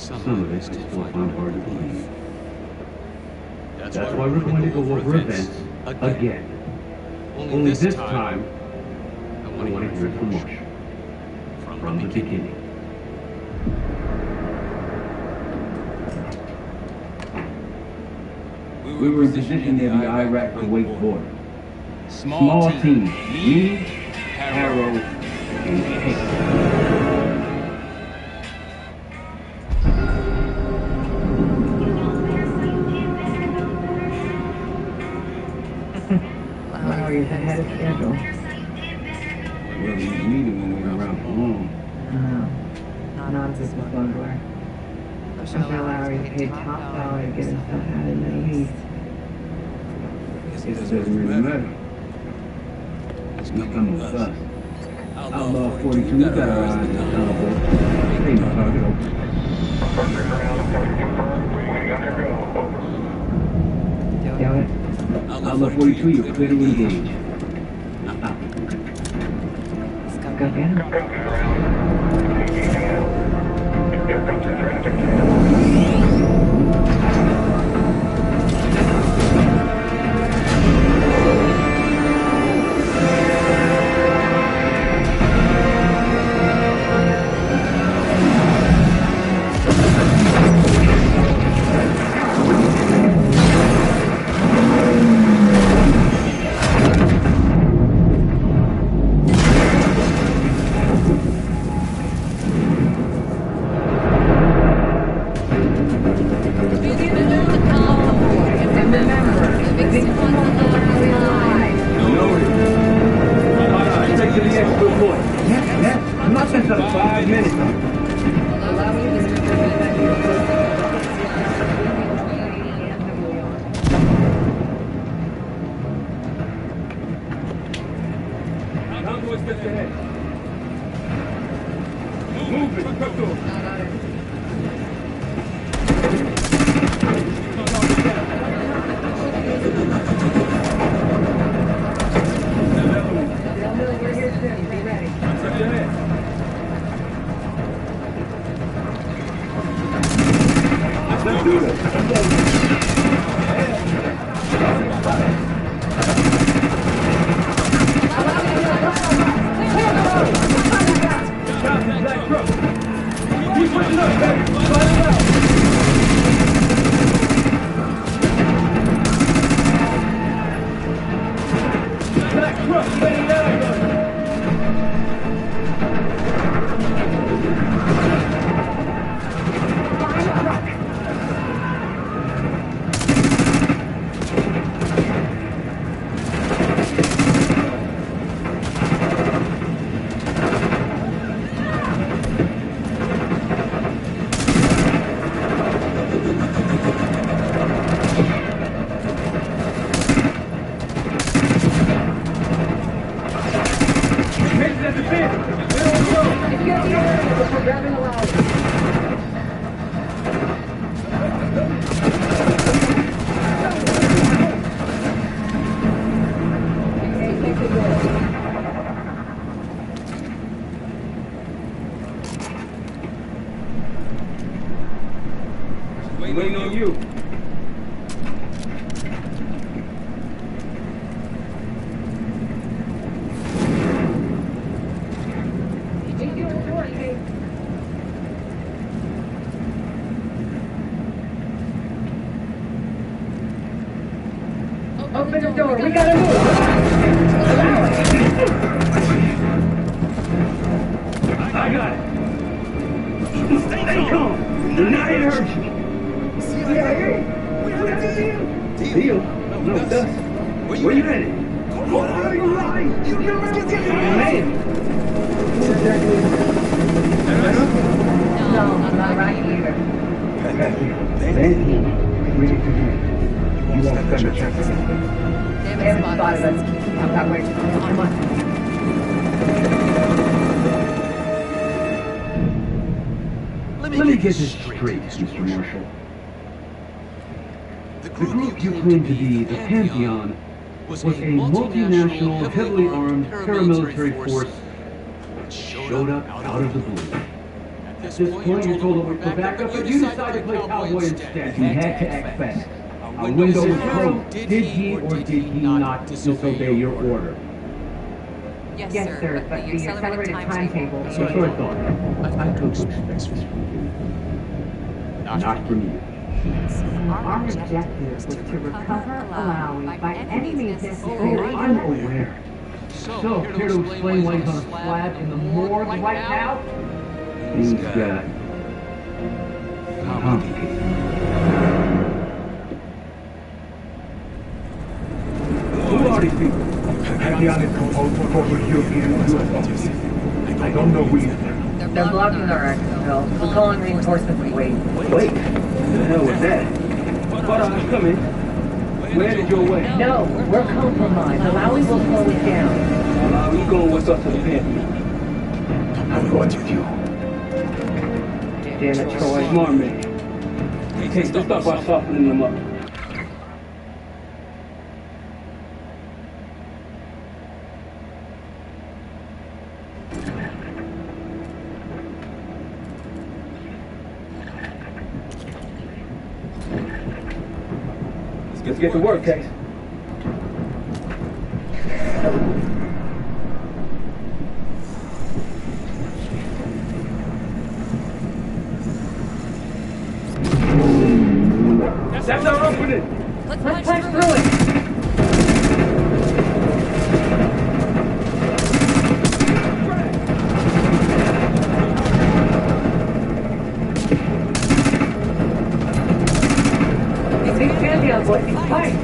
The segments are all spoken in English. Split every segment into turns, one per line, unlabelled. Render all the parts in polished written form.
Some of it I still find hard to believe. That's why we're going to go over events again. Only this time, I want to hear it from Marshall. From the beginning.
We were in position near the Iraq-Kuwait border. Small team, me, Harrow, and Kate.
Wow, you're ahead of schedule.
Well, we needed when we were around for long.
Nonsense with Bungler. Michelle Lowry paid top dollar to get himself out of the Middle East.
It doesn't really matter. He's coming with us. Outlaw 42 got our eyes on the telephone. Stay my target open.
Do it.
Outlaw 42, you're clear to engage.
Go get him.
Waiting on you.
Open the door. We gotta move.
I got it. Stay calm. Do not hurt you. Deal? No, dust. Where you headed? What are you lying? Man.
No, I'm not right here.
Ready to drink. You won't stand a chance.
They haven't spotted us. I'm not waiting. Come on.
Let me get this straight, Mr. Marshall. The group you claim to be the Pantheon was a multinational, heavily armed paramilitary force that showed up out of the blue. At this point, you're told to wait for backup, but you decide to play cowboy instead.
He had to act fast. Our window was closed.
Did he or did he not disobey your order?
Yes, sir, but the accelerated timetable...
So I thought. I could expect this from you. Not from you.
Our objective was to recover Alawi by any means necessary.
I'm aware. So, here to explain why he's on a slab in the morgue right now?
Things got complicated. Who are these people?
Patriotic composed corporate European officers. I don't know who you are.
They're blocking our exit, Bill. We're calling reinforcements and wait.
Wait, who the hell was that? But I'm coming. Where did your way?
No, we're compromised. Alawi will slow it down.
We going with us to the Pantheon.
I'm going with you.
Damn it, Troy.
Smart man. Hey, let's start by softening them up. Let's get to work, Case. That's our opening.
Let's punch through it. These Pantheon boys, these fight.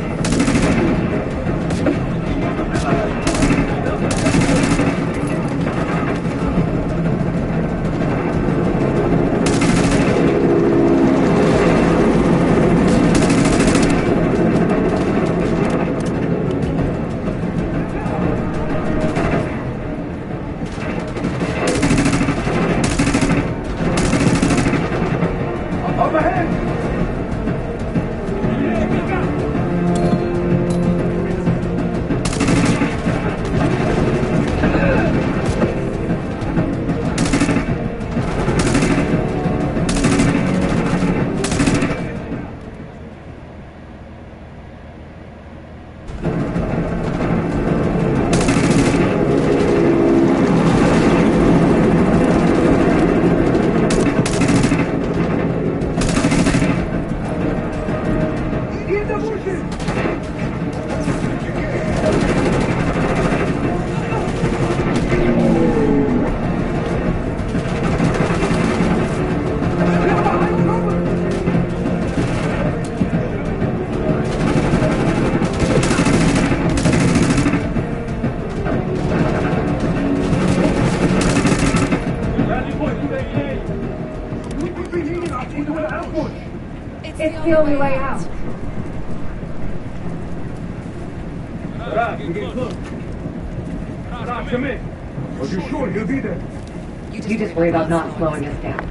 It's the only way out.
Raj, we're getting close. Raj, come in.
Are you sure he'll be there?
You just worry about not slowing us down.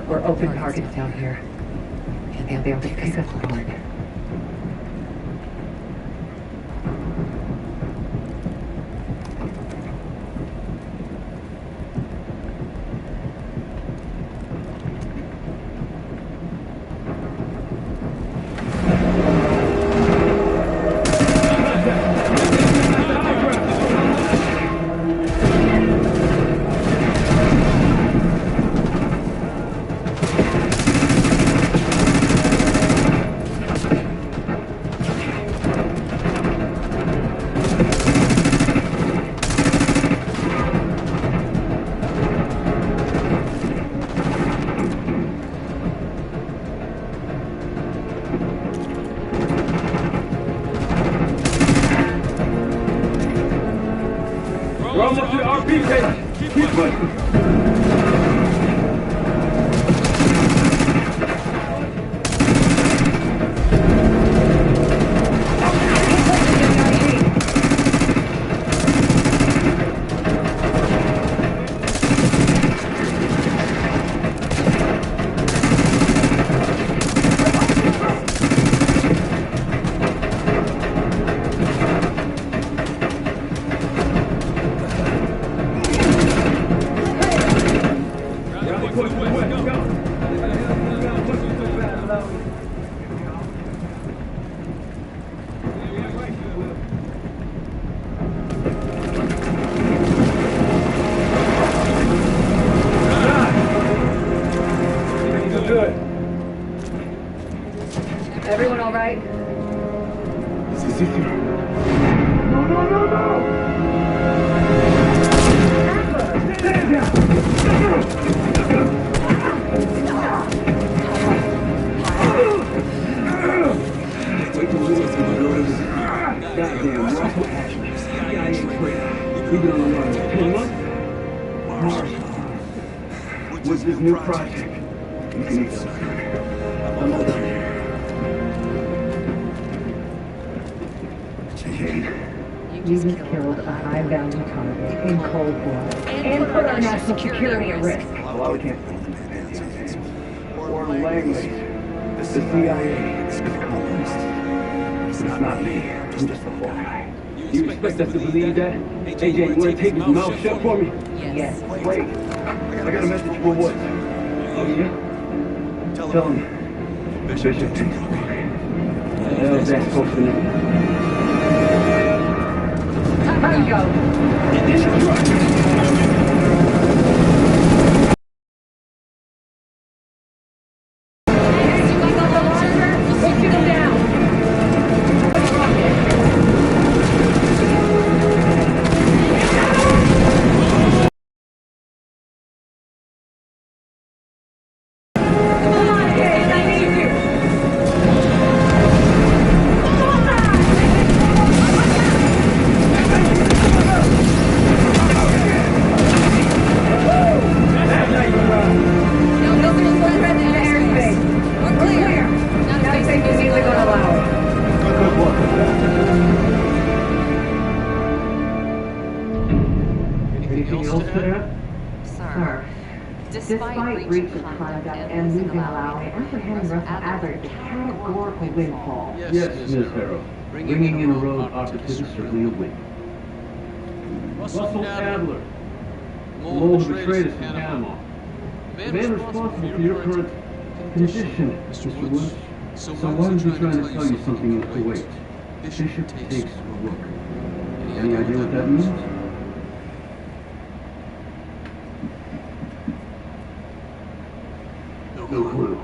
We're open targets down here. And they'll be able to pick us apart.
We're almost to the RP case. Keep pushing. Good.
Everyone all right?
No, no, no, no! Stand down! Wait till Lewis and goddamn Russell Ashley. CIA traitor. We've been on the run for 10 months. Mars. With this new project, you can eat some. I'm all done here. Jane.
You just killed a high-value target in cold blood and put our national security at risk.
Well, we can't hold them or Langley. The CIA is communist. It's not me. I'm just a fall guy. You expect us to believe that? Hey, Jane, you want to take his mouth shut for me?
Yes.
Wait. I got a message for Woods. Oh, yeah? Tell him. Bishop takes the rook. What the hell is that supposed to mean?
Time to go.
Get in the truck!
Despite breach of conduct and losing allowing, apprehending Russell Adler is a categorical windfall.
Yes, Ms. Harrow. Bringing in a rogue operative is certainly a win. Russell Adler, the mole who betrayed us in Panama. The man responsible for your current condition, Mr. Woods. So why is he trying to tell you something in Kuwait? Bishop takes rook. Any idea what that means? No clue.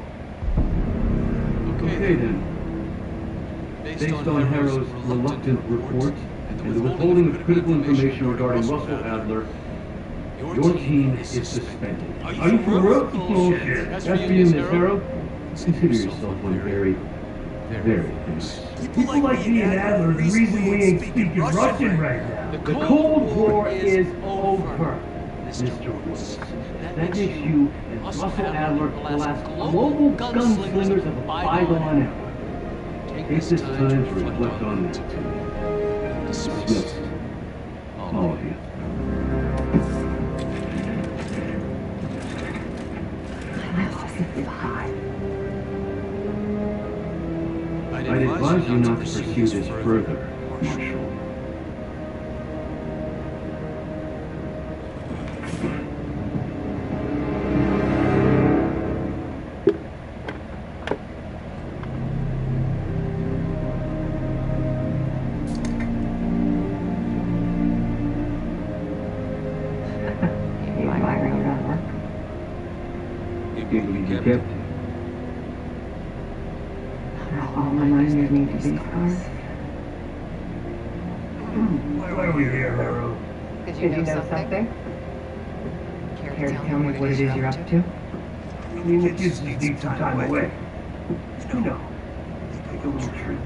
Okay then. Based on Harrow's reluctant report and the withholding of critical information regarding Russell Adler, your team is suspended.
Are you for real? Bullshit.
As for you, Ms. Harrow, consider yourself one very, very famous.
People like me and Adler are the reason we ain't speaking Russian right now.
The Cold War is over, Mr. Woods. That makes you and Russell Adler the last global gunslingers of a bygone era. Take this time to reflect on that, too. Dismissed. All of you. I'd advise you not to pursue this further, Marshal. You kept
All my miners need to be stars.
Why are we here, Harrow?
Did you know something? Care to tell me what it is you're up to?
We would just need some time away. You know, take a little trip.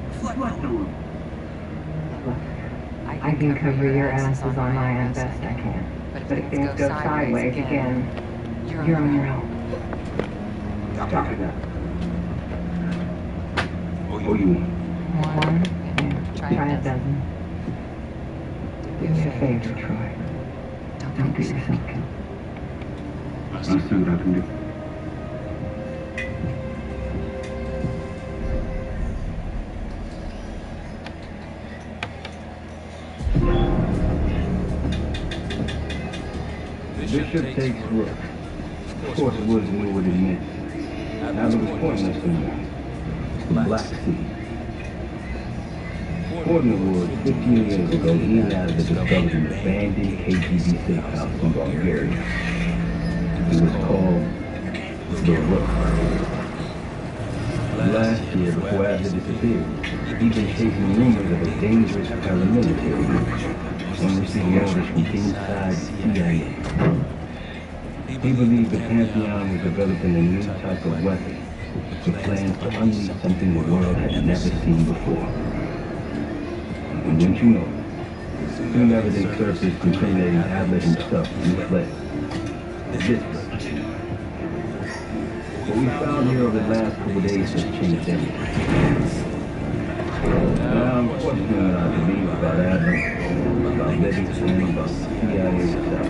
Reflect a little.
Look, I can cover your asses on my end best I can. But if things go sideways again, you're on your own.
Talk it out. Oh, you want?
One, try a dozen. Do me a favor, Troy. Don't get yourself killed.
I'll see what I can do.
Bishop takes rook.
course, Woods knew what it meant. Adler was pointing us somewhere. The Black Sea. According to Woods, 15 years ago, he and Adler discovered an abandoned KGB safe house in Bulgaria. It was called The Rook. Last year, before Adler disappeared, he'd been chasing rumors of a dangerous paramilitary group and receiving orders from inside the CIA. He believed the Pantheon was developing a new type of weapon with plans to unleash something the world had never seen before. And wouldn't you know, soon evidence surfaced incriminating Adler himself in the flesh. This place. What we found here over the last couple days has changed everything. Now I'm questioning what I believe about Adler, about Livingston, about the CIA itself.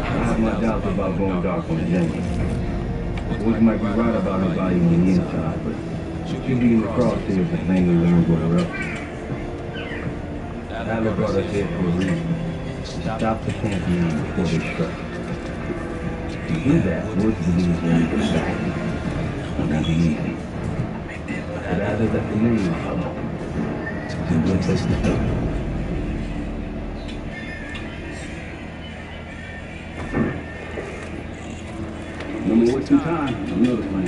I have my doubts about going dark on his end. Woods might be right about his value on the inside, but she'll be in the crosshairs if Langley learns what we're up to. Adler brought us here for a reason. To stop the Pantheon before they strike. To do that, Woods believes we need to back him. It won't be easy. But Adler left the name follow. It's a good place to start. No more wasting time. Another plan.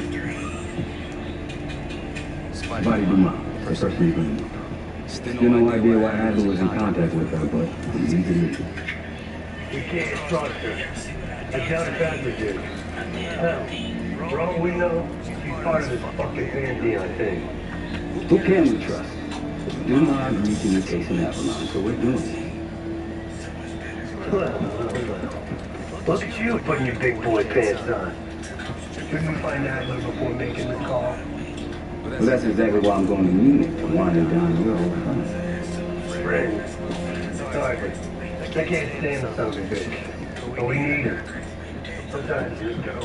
Body Dumas, the person you're going to know. Still no idea why Adler was in contact with her, but we need to leave.
We can't trust her. I doubt if Adler did. Hell, for all we know, she's part of this fucking Pantheon thing.
Who can we trust? Dumas agreed to the case in Avalon, so we're doing it.
Well. Look at you putting your big boy pants on. Shouldn't we find Adler before making the call?
Well, that's exactly why I'm going to Munich to wind him down your old friend.
Friend? Sorry, but I can't stand the son of a bitch. But we need her. Sometimes you go.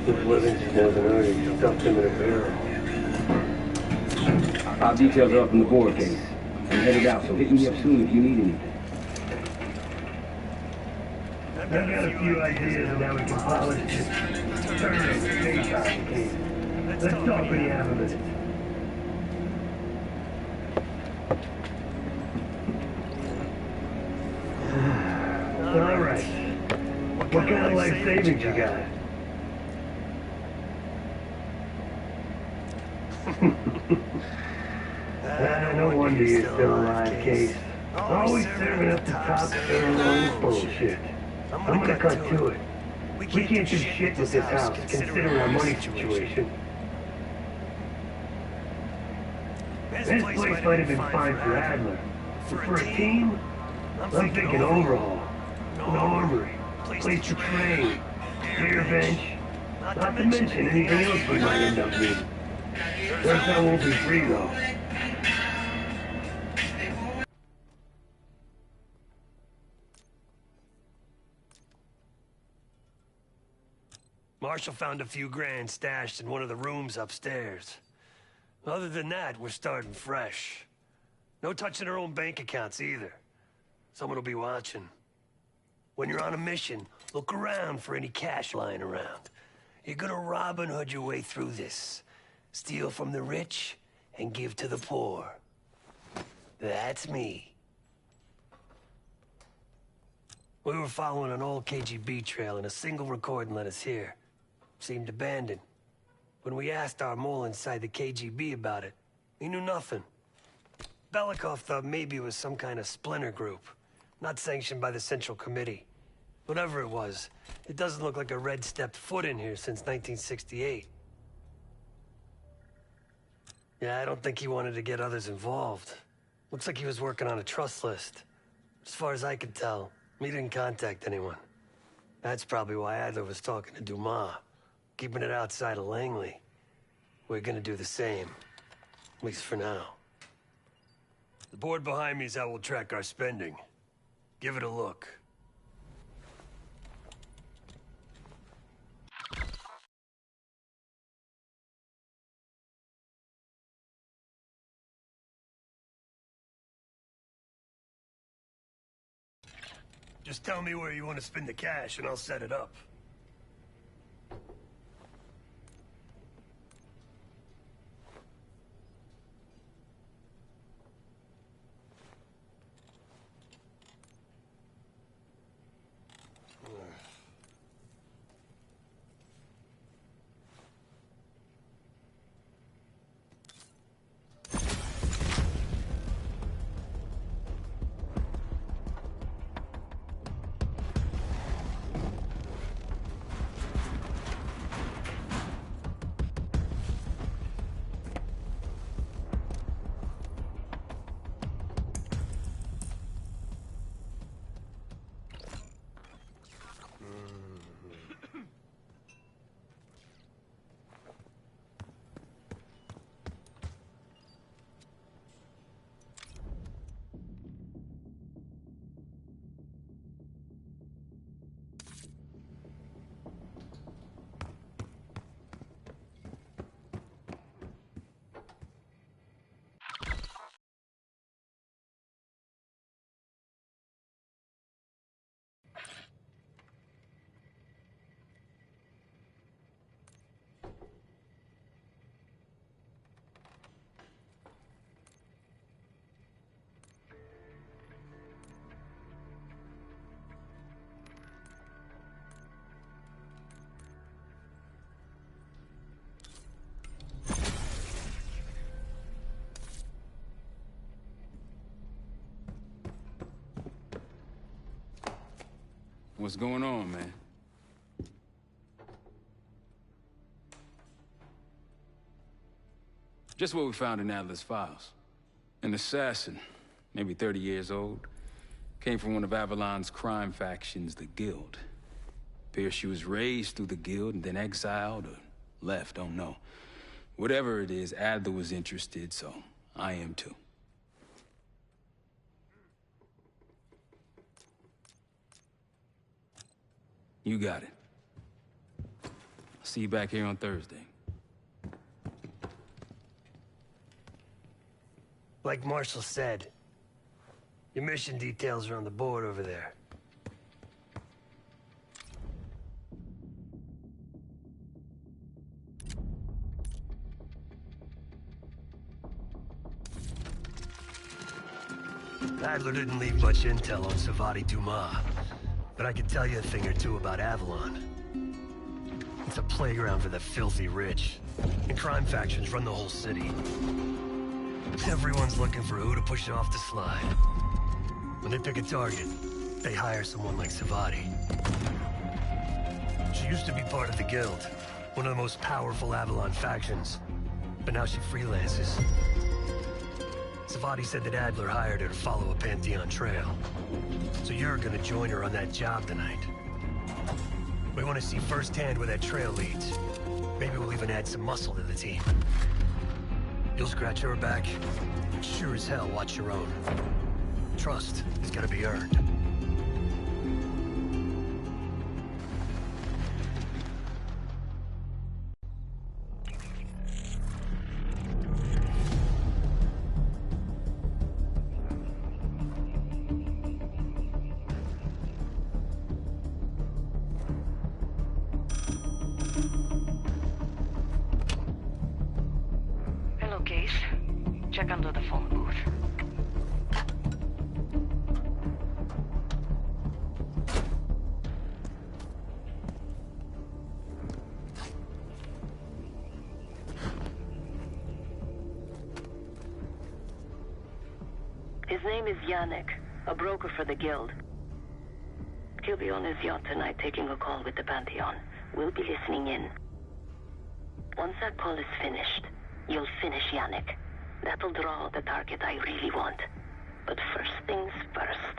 If Livingston hasn't already stuffed him in a barrel.
Our details are up in the board case. I'm headed out, so hit me up soon if you need anything.
I've got a few ideas on how we can polish this turn-up daytime case. Let's talk when you have a minute. All right. What kind of life savings you got? No wonder you're still alive, Case. Always serving up the top sirloin bullshit. I'm gonna cut to it. We can't do shit with this house, considering our money situation. This place might have been fine for Adler. But for a team, I'm thinking overhaul. An armory, place to train, air bench, not to mention anything else we might end up needing. First time won't be free though.
Marshall found a few grand stashed in one of the rooms upstairs. Other than that, we're starting fresh. No touching our own bank accounts either. Someone will be watching. When you're on a mission, look around for any cash lying around. You're gonna Robin Hood your way through this. Steal from the rich and give to the poor. That's me. We were following an old KGB trail and a single recording led us here. Seemed abandoned. When we asked our mole inside the KGB about it, he knew nothing. Belikov thought maybe it was some kind of splinter group, not sanctioned by the Central Committee. Whatever it was, it doesn't look like a red stepped foot in here since 1968. Yeah, I don't think he wanted to get others involved. Looks like he was working on a trust list. As far as I could tell, he didn't contact anyone. That's probably why Adler was talking to Dumas, keeping it outside of Langley. We're gonna do the same, at least for now. The board behind me is how we'll track our spending. Give it a look. Just tell me where you want to spend the cash and I'll set it up.
What's going on, man? Just what we found in Adler's files. An assassin, maybe 30 years old, came from one of Avalon's crime factions, the Guild. Appears she was raised through the Guild and then exiled or left, don't know. Whatever it is, Adler was interested, so I am too. You got it. I'll see you back here on Thursday.
Like Marshall said, your mission details are on the board over there. Adler didn't leave much intel on Savati Dumas, but I could tell you a thing or two about Avalon. It's a playground for the filthy rich, and crime factions run the whole city. Everyone's looking for who to push off the slide. When they pick a target, they hire someone like Savati. She used to be part of the Guild, one of the most powerful Avalon factions, but now she freelances. Savati said that Adler hired her to follow a Pantheon trail. So you're gonna join her on that job tonight. We want to see firsthand where that trail leads. Maybe we'll even add some muscle to the team. You'll scratch her back, and sure as hell watch your own. Trust is gonna be earned.
Check under the phone booth.
His name is Yannick, a broker for the Guild. He'll be on his yacht tonight taking a call with the Pantheon. We'll be listening in. Once that call is finished, you'll finish Yannick. That'll draw the target I really want. But first things first.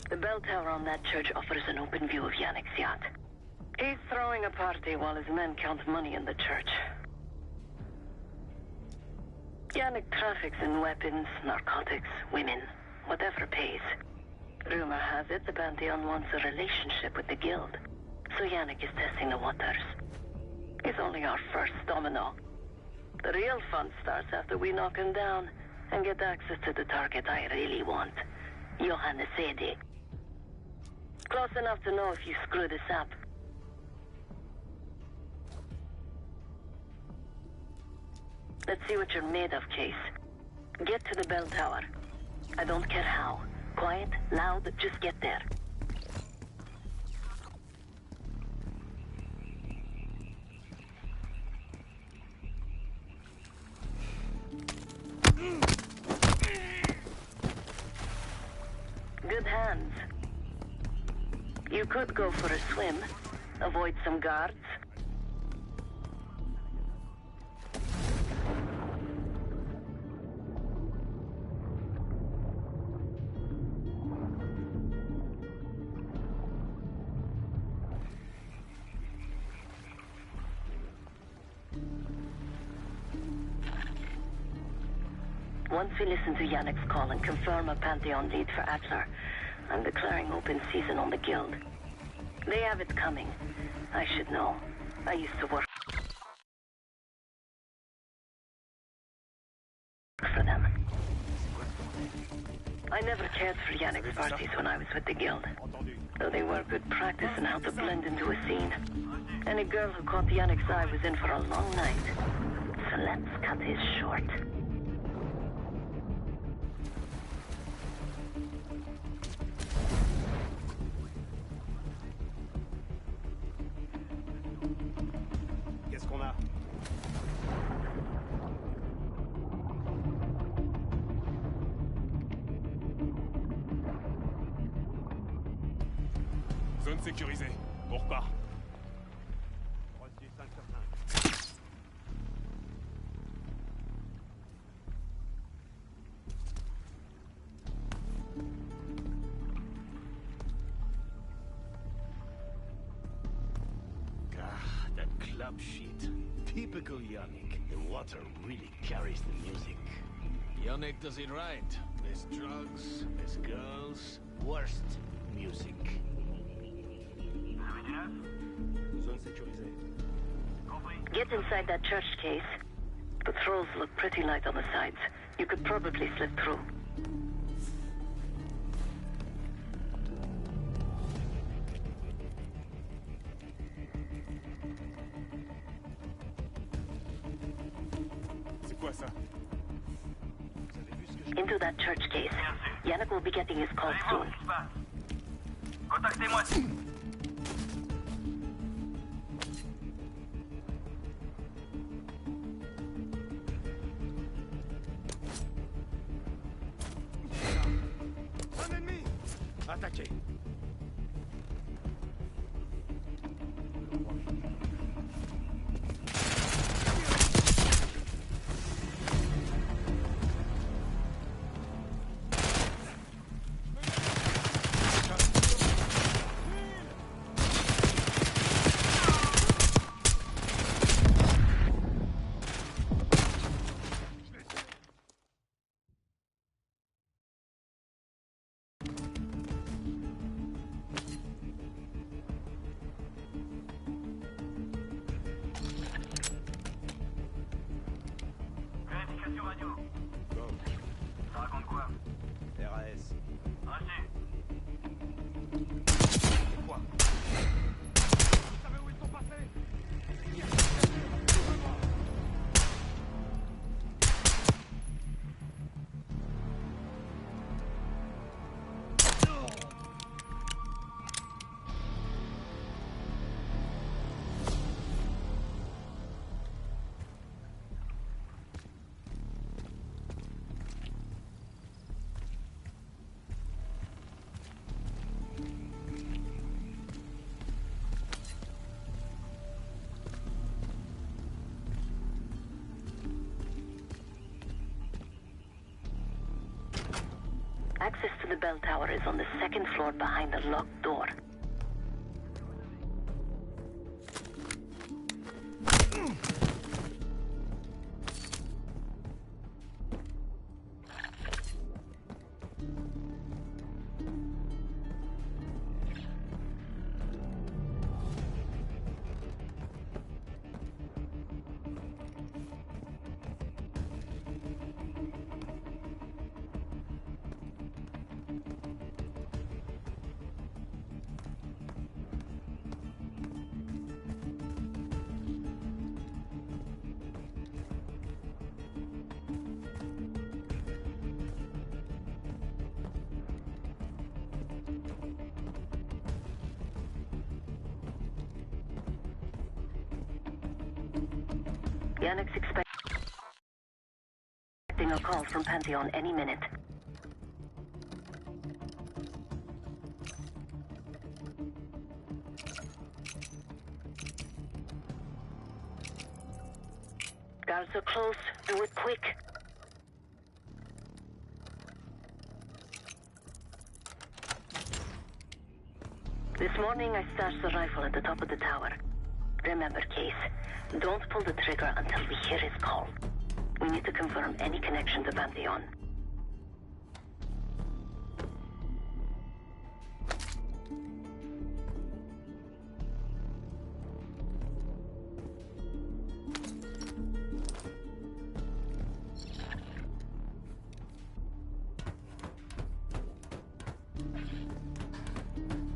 The bell tower on that church offers an open view of Yannick's yacht. He's throwing a party while his men count money in the church. Yannick traffics in weapons, narcotics, women, whatever pays. Rumor has it the Pantheon wants a relationship with the Guild, so Yannick is testing the waters. He's only our first domino. The real fun starts after we knock him down and get access to the target I really want. Johannes Edi. Close enough to know if you screw this up. Let's see what you're made of, Case. Get to the bell tower. I don't care how. Quiet, loud, just get there. Good hands. You could go for a swim, avoid some guards. Once we listen to Yannick's call and confirm a Pantheon lead for Adler, I'm declaring open season on the Guild. They have it coming. I should know. I used to work for them. I never cared for Yannick's parties when I was with the Guild, though they were good practice in how to blend into a scene. Any girl who caught Yannick's eye was in for a long night. So let's cut his short.
Qu'est-ce qu'on a?
Zone sécurisée. On repart.
Reçu 5 sur 5.
That club shit. Typical Yannick. The water really carries the music. Yannick does it right. Less drugs, less girls, worst music.
Zone sécurisée.
Get inside that church, Case. Patrols look pretty light on the sides. You could probably slip through.
C'est quoi ça?
Into that church, Case. Yannick will be getting his call soon.
Contactez-moi.
Un ennemi! Attaquez!
Vérification radio.
Go.
Ça raconte quoi?
RAS.
Reçu.
C'est quoi? Vous savez où ils sont passés?
Access to the bell tower is on the second floor behind the locked door. Yannick's expecting a call from Pantheon any minute. Guards are close. Do it quick. This morning I stashed the rifle at the top of the tower. Remember, Case, don't pull the trigger until we hear his call. We need to confirm any connection to Pantheon.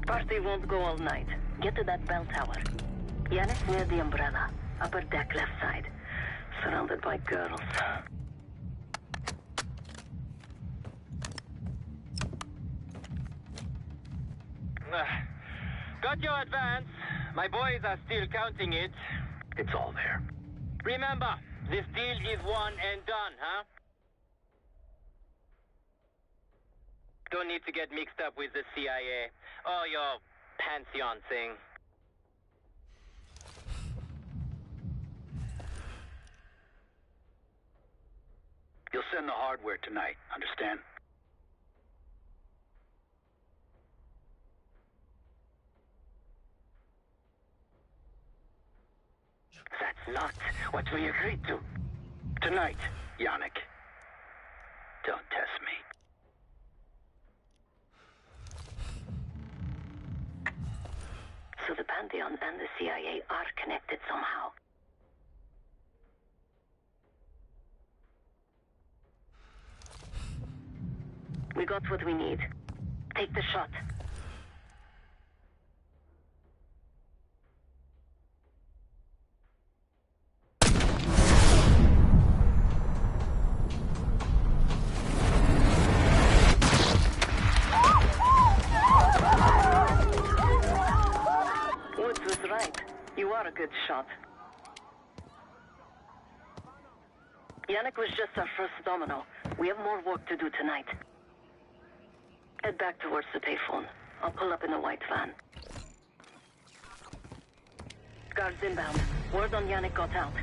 Party won't go all night. Get to that bell tower. Yannick near the umbrella. Upper deck left side. Surrounded by girls.
Got your advance. My boys are still counting it.
It's all there.
Remember, this deal is one and done, huh? Don't need to get mixed up with the CIA or your Pantheon thing.
You'll send the hardware tonight, understand?
That's not what we agreed to.
Tonight, Yannick. Don't test me.
So the Pantheon and the CIA are connected somehow. We got what we need. Take the shot. Woods was right. You are a good shot. Yannick was just our first domino. We have more work to do tonight. Head back towards the payphone. I'll pull up in a white van. Guards inbound. Word on Yannick got out.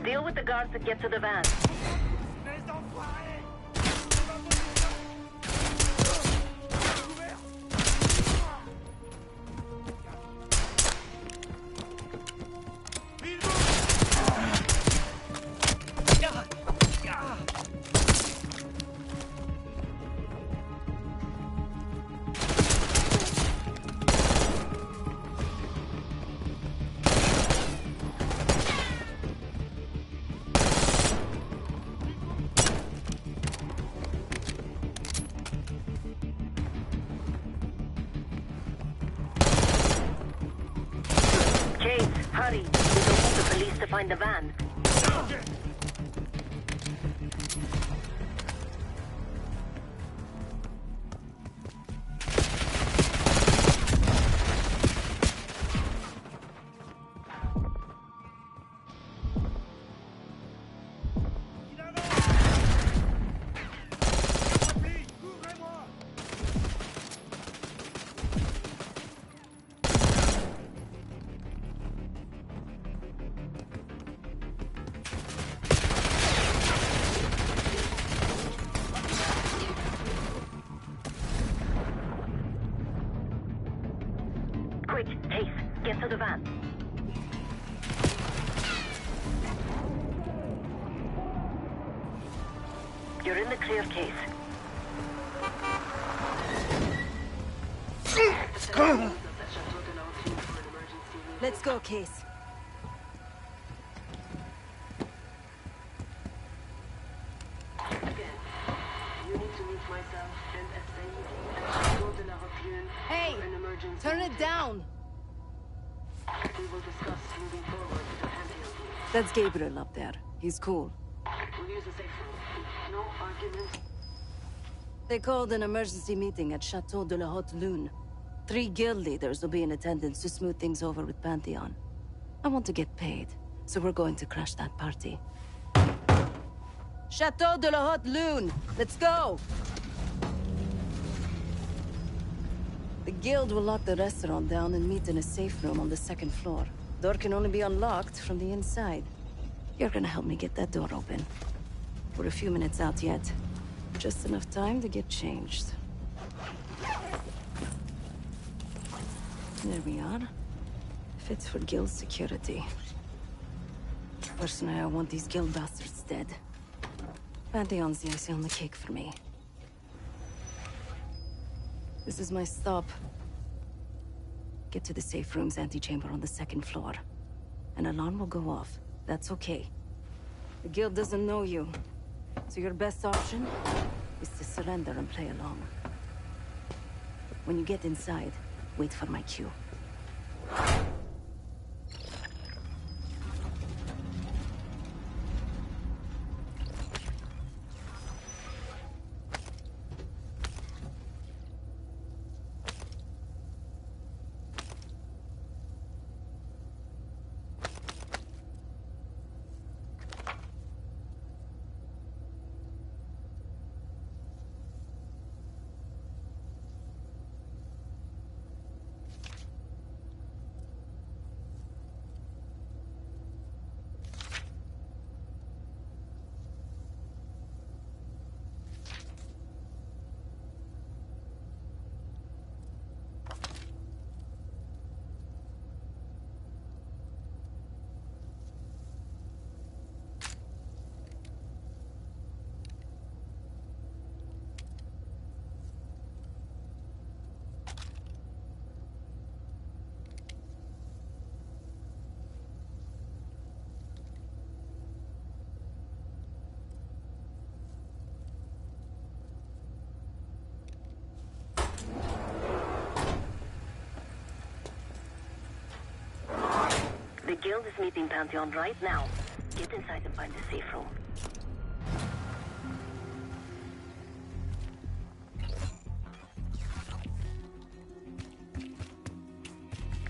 Deal with the guards and get to the van. Hurry! We don't want the police to find the van. Quick, Case, get to the van. You're in the clear, Case.
Let's go, Case. Hey! Turn it down!
We will discuss moving forward with the Pantheon.
That's Gabriel up there. He's cool.
We'll use the safe room. No arguments.
They called an emergency meeting at Chateau de la Haute Lune. 3 guild leaders will be in attendance to smooth things over with Pantheon. I want to get paid, so we're going to crash that party. Chateau de la Haute Lune! Let's go! The guild will lock the restaurant down and meet in a safe room on the 2nd floor. Door can only be unlocked from the inside. You're gonna help me get that door open. We're a few minutes out yet. Just enough time to get changed. There we are. Fits for guild security. Personally, I want these guild bastards dead. Pantheon's the icing on the cake for me. This is my stop. Get to the safe room's antechamber on the 2nd floor. An alarm will go off. That's okay. The guild doesn't know you, so your best option is to surrender and play along. When you get inside, wait for my cue.
The guild is meeting Pantheon right now. Get inside and find the safe room.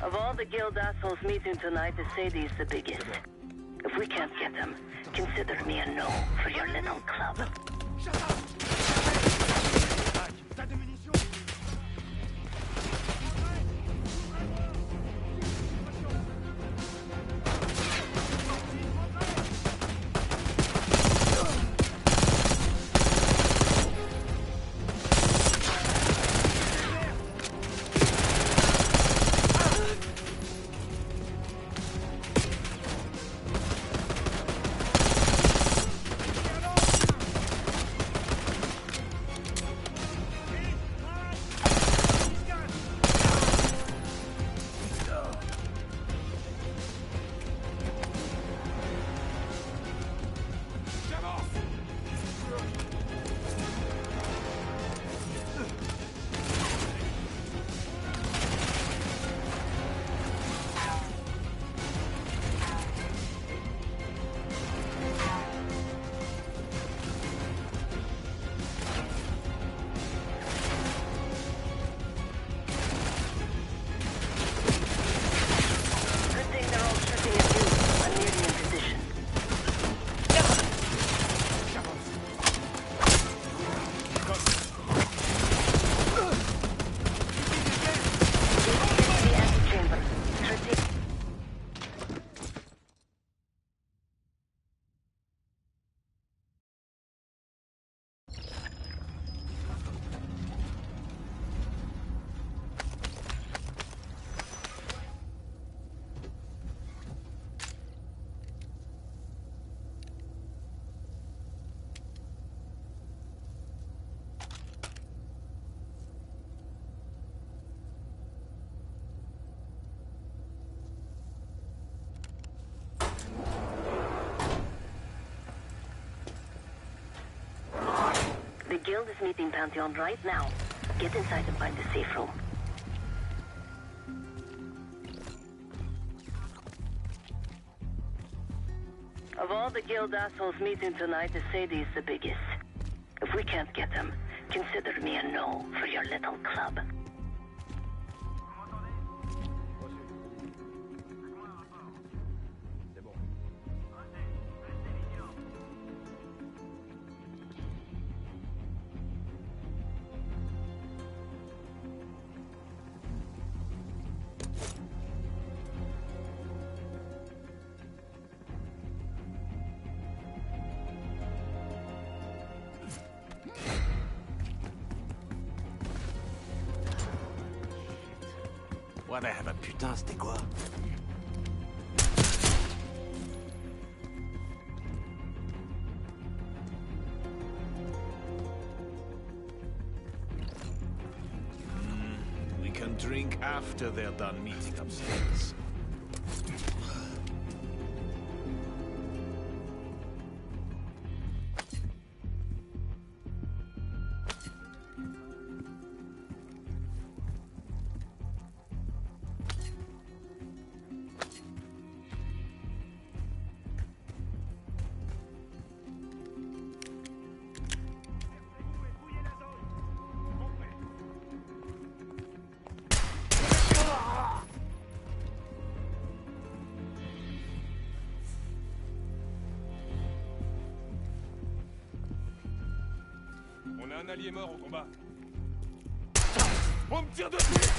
Of all the guild assholes meeting tonight, the Sadie is the biggest. If we can't get him, consider me a no for your little club.
Shut up! T'as des munitions?
Guild is meeting Pantheon right now. Get inside and find the safe room. Of all the Guild assholes meeting tonight, the Sadie's the biggest. If we can't get them, consider me a no for your little club.
Ouais, ben putain, c'était quoi? We can drink after they're done meeting upstairs.
On a un allié mort au combat. On me tire dessus!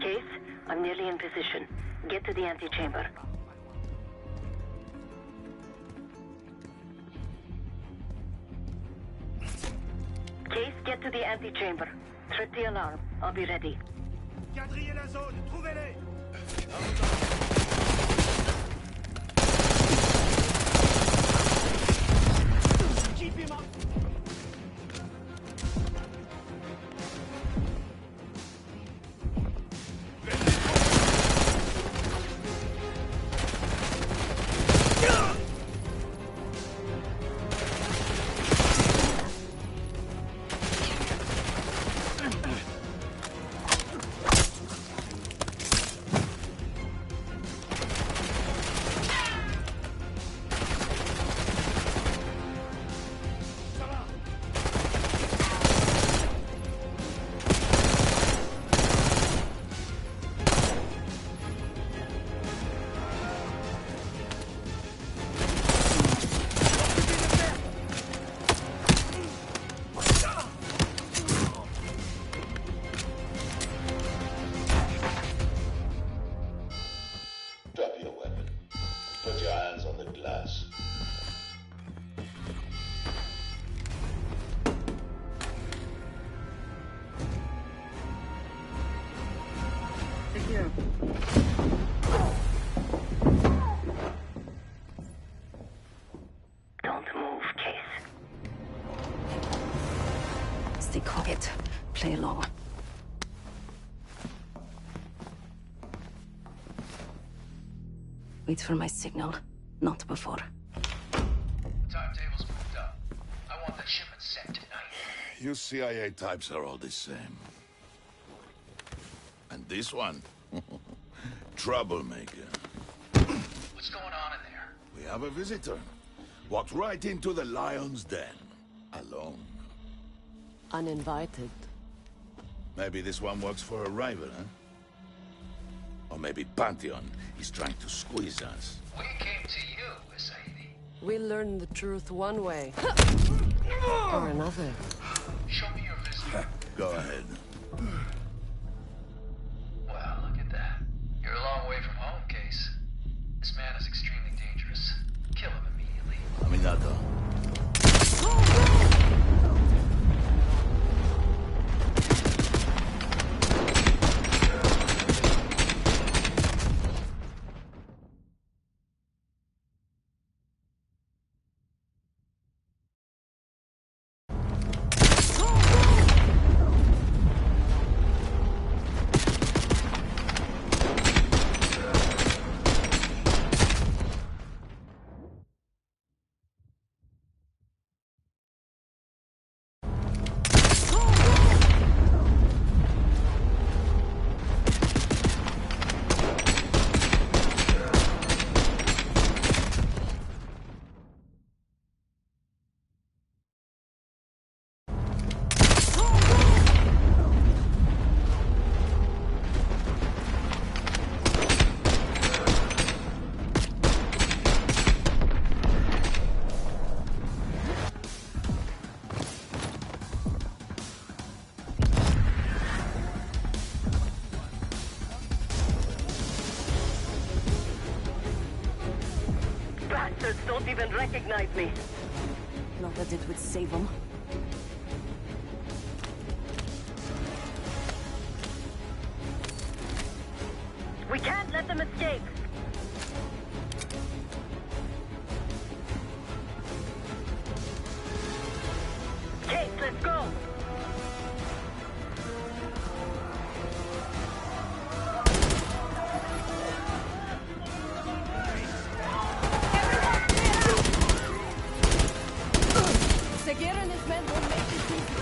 Case, I'm nearly in position. Get to the antechamber. Case, get to the antechamber. Trip the alarm. I'll be ready.
Quadrillez la zone, trouvez-les! Keep him up!
Don't move, Case.
Stay quiet. Play along. Wait for my signal. Not before.
Timetable's moved up. I want that shipment sent tonight.
You CIA types are all the same. And this one? Troublemaker.
What's going on in there?
We have a visitor. Walked right into the lion's den. Alone.
Uninvited.
Maybe this one works for a rival, huh? Or maybe Pantheon is trying to squeeze us.
We came to you, Sadie.
We learn the truth one way. Or another.
Show me your visitor.
Go ahead.
Well, look at that. You're a long way from home, Case. This man is extremely dangerous. Kill him immediately.
Aminata.
bastards don't even recognize me.
Not that it would save them.
We can't let them escape. Case, let's go.
Seguir and his men will make this easy.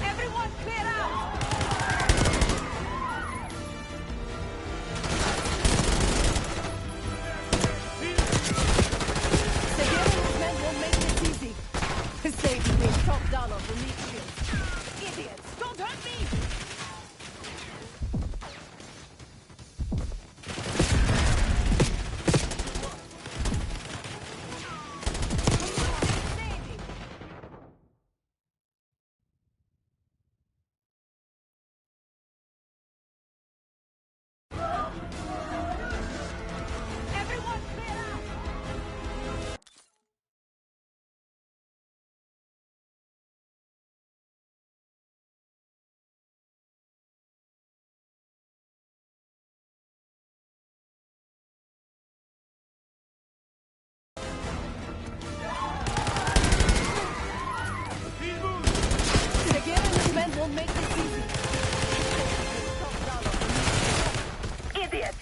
Everyone clear out! Seguir and his men will make this easy. Save me, top dollar for meat shields. Idiots, don't hurt me! We'll make this easy.
Idiots!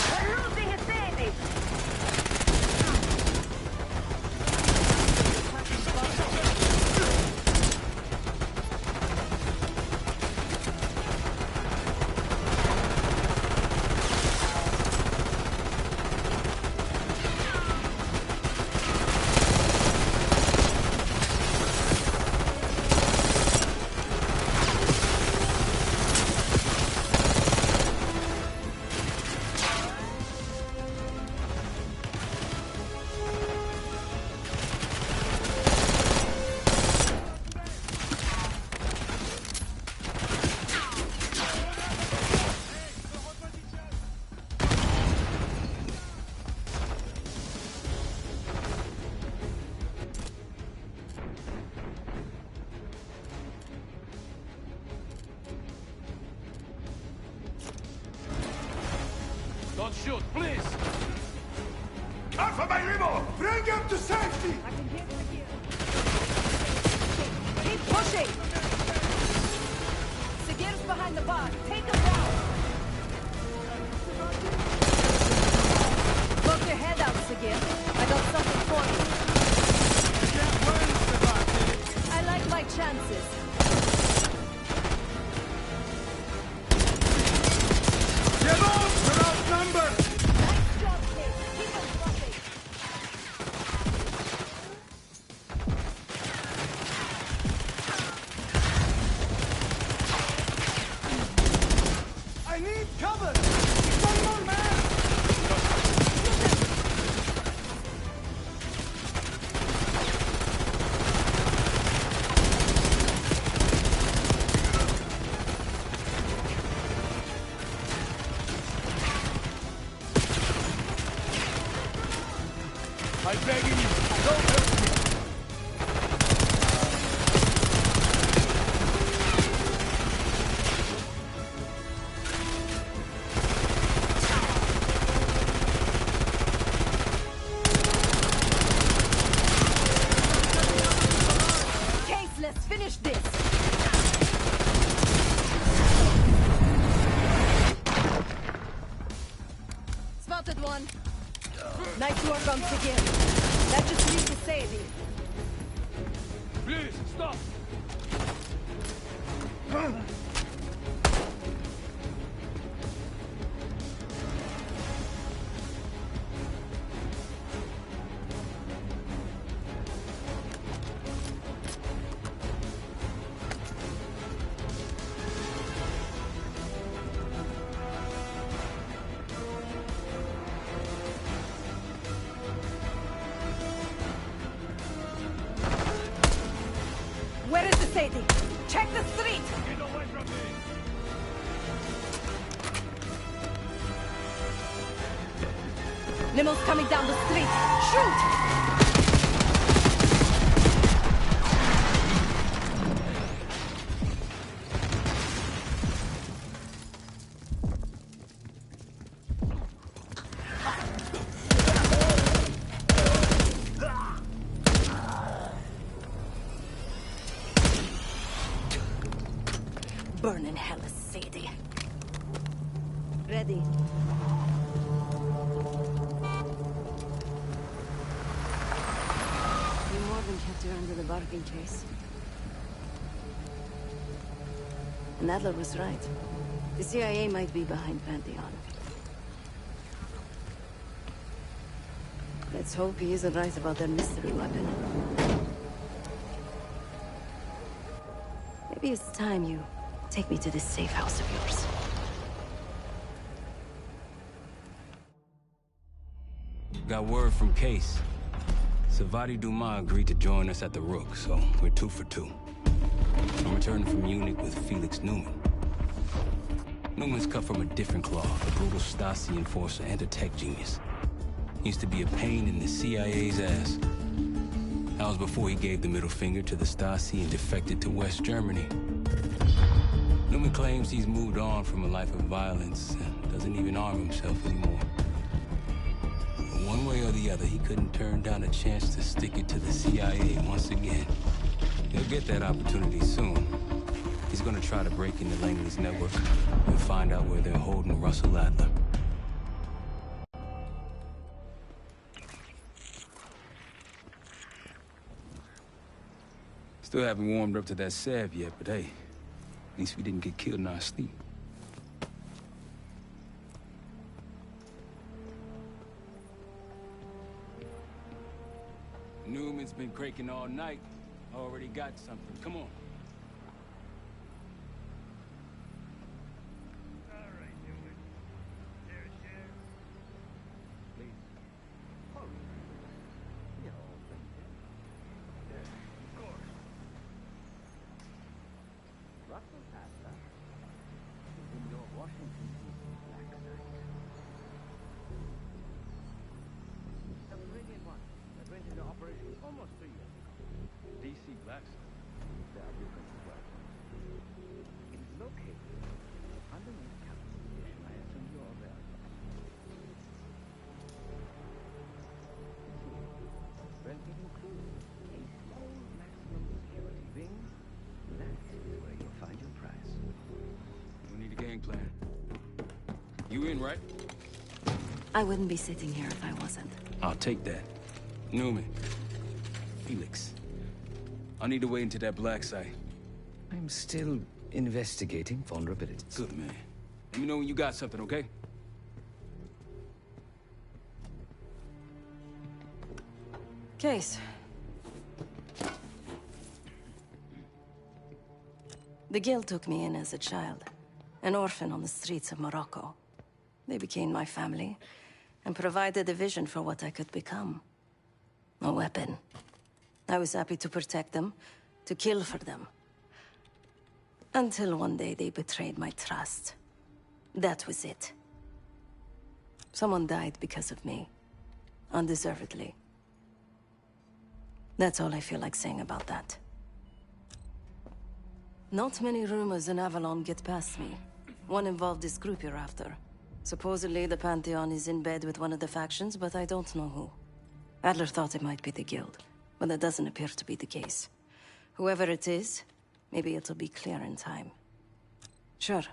We're losing a Sadie!
Don't shoot, please!
Alpha by Remo! Bring him to safety!
I can hear the gear. Keep pushing! Seguir's behind the bar. Take him down! Poke your head out, Seguir. I got something for you. I like my chances.
I'm begging you, don't hurt me!
Case, let's finish this! Spotted one. Nice work on Seguir. That just leaves the Sadie.
Please, stop!
Limo's coming down the street! Shoot! Burn in hell, Sadie. Ready. You more than kept her under the bargain case. And Adler was right. The CIA might be behind Pantheon. Let's hope he isn't right about their mystery weapon. Maybe it's time you take me to this safe house of yours.
Got word from Case. Savati Dumas agreed to join us at the Rook, so we're 2 for 2. I'm returning from Munich with Felix Newman. Newman's cut from a different cloth, a brutal Stasi enforcer and a tech genius. He used to be a pain in the CIA's ass. That was before he gave the middle finger to the Stasi and defected to West Germany. Newman claims he's moved on from a life of violence and doesn't even arm himself anymore. But one way or the other, he couldn't turn down a chance to stick it to the CIA once again. He'll get that opportunity soon. He's gonna try to break into Langley's network and find out where they're holding Russell Adler. Still haven't warmed up to that salve yet, but hey, at least we didn't get killed in our sleep. Newman's been cranking all night. Already got something. Come on. Plan. You in, right?
I wouldn't be sitting here if I wasn't.
I'll take that. Newman. Felix. I need to wait into that black site.
I'm still investigating vulnerabilities.
Good, man. Let me know when you got something, okay?
Case. The Guild took me in as a child. An orphan on the streets of Morocco. They became my family, and provided a vision for what I could become. A weapon. I was happy to protect them, to kill for them. Until one day they betrayed my trust. That was it. Someone died because of me. Undeservedly. That's all I feel like saying about that. Not many rumors in Avalon get past me. One involved this group you're after. Supposedly, the Pantheon is in bed with one of the factions, but I don't know who. Adler thought it might be the Guild, but that doesn't appear to be the case. Whoever it is, maybe it'll be clear in time. Sure.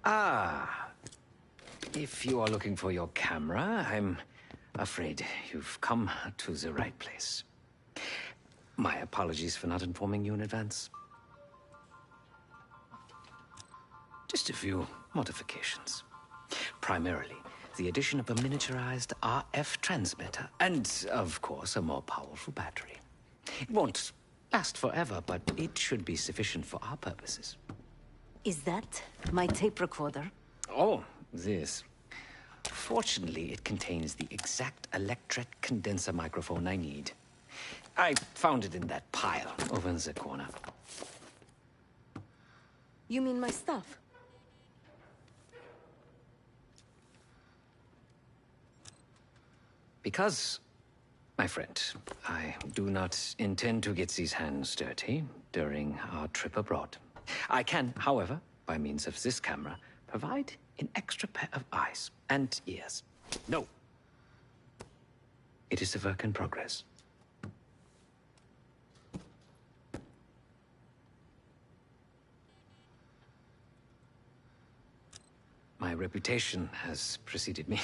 Ah, if you are looking for your camera, I'm afraid you've come to the right place. My apologies for not informing you in advance. Just a few modifications. Primarily, the addition of a miniaturized RF transmitter, and, of course, a more powerful battery. It won't last forever, but it should be sufficient for our purposes.
Is that my tape recorder?
Oh, this. Fortunately, it contains the exact electret condenser microphone I need. I found it in that pile over in the corner.
You mean my stuff?
Because, my friend, I do not intend to get these hands dirty during our trip abroad. I can, however, by means of this camera, provide an extra pair of eyes and ears. No. It is a work in progress. My reputation has preceded me.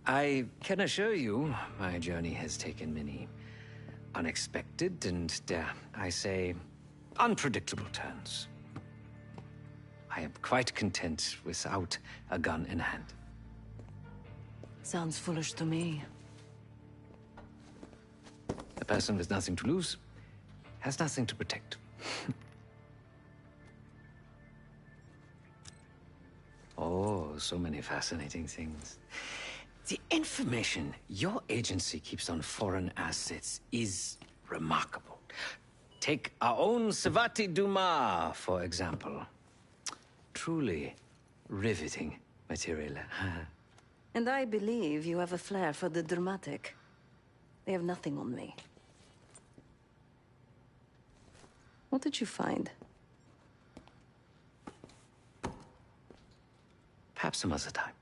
I can assure you, my journey has taken many unexpected and, dare I say, unpredictable turns. I am quite content without a gun in hand.
Sounds foolish to me.
A person with nothing to lose has nothing to protect. Oh, so many fascinating things. The information your agency keeps on foreign assets is remarkable. Take our own Savati Dumas, for example. Truly riveting material.
And I believe you have a flair for the dramatic. They have nothing on me. What did you find?
Perhaps some other time.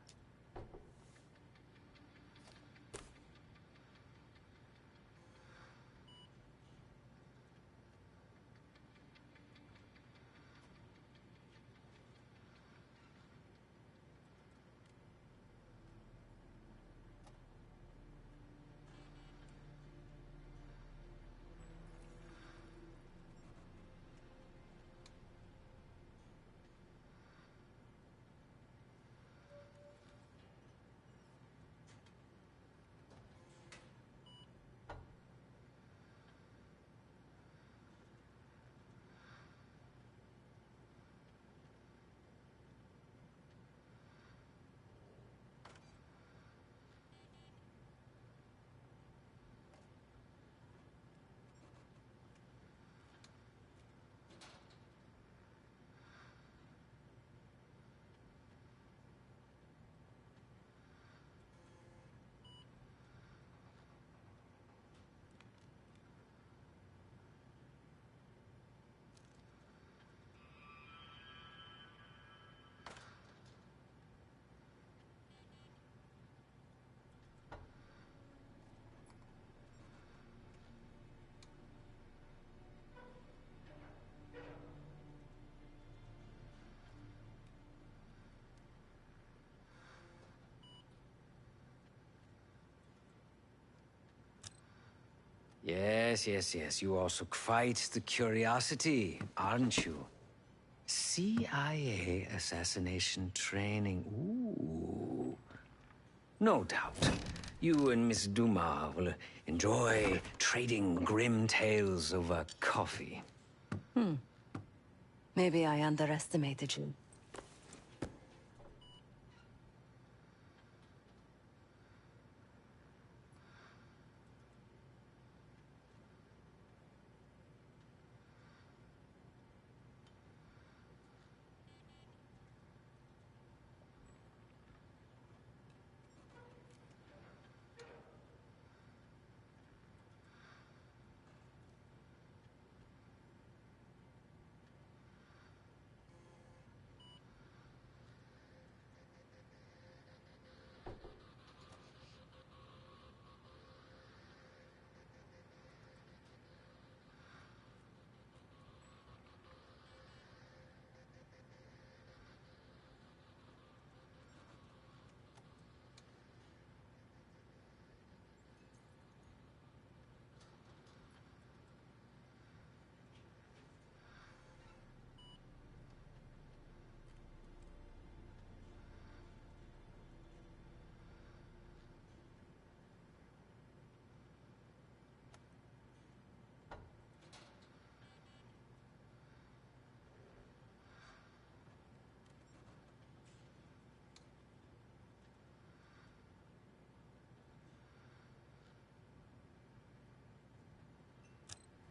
Yes. You also quite the curiosity, aren't you? CIA assassination training. Ooh. No doubt. You and Miss Dumas will enjoy trading grim tales over coffee.
Maybe I underestimated you.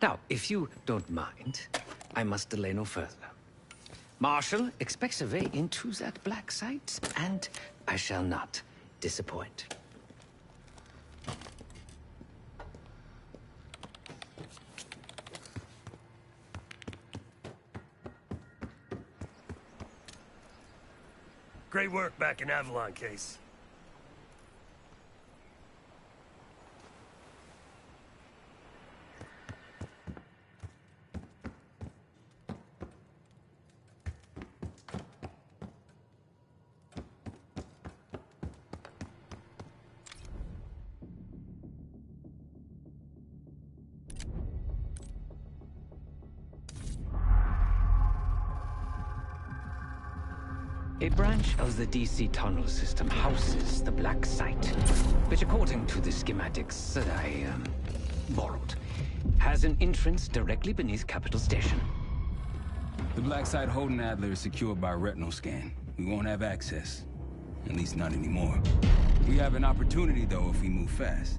Now, if you don't mind, I must delay no further. Marshall expects a way into that black site, and I shall not disappoint.
Great work back in Avalon, Case.
A branch of the DC tunnel system houses the black site, which according to the schematics that I borrowed, has an entrance directly beneath Capital Station.
The black site holding Adler is secured by retinal scan. We won't have access. At least not anymore. We have an opportunity, though, if we move fast.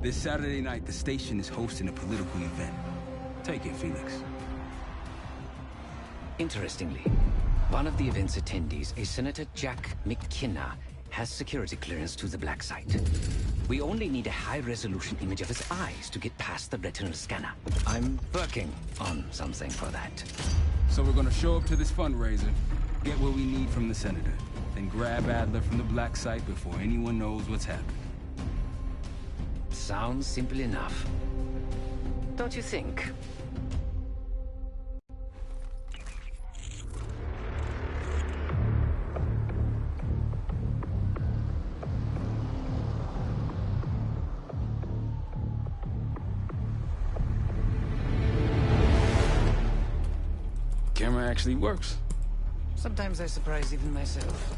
This Saturday night, the station is hosting a political event. Take it, Felix.
Interestingly, one of the event's attendees, a Senator Jack McKenna, has security clearance to the black site. We only need a high-resolution image of his eyes to get past the retinal scanner. I'm working on something for that.
So we're gonna show up to this fundraiser, get what we need from the Senator, then grab Adler from the black site before anyone knows what's happened.
Sounds simple enough. Don't you think?
Camera actually works.
Sometimes I surprise even myself.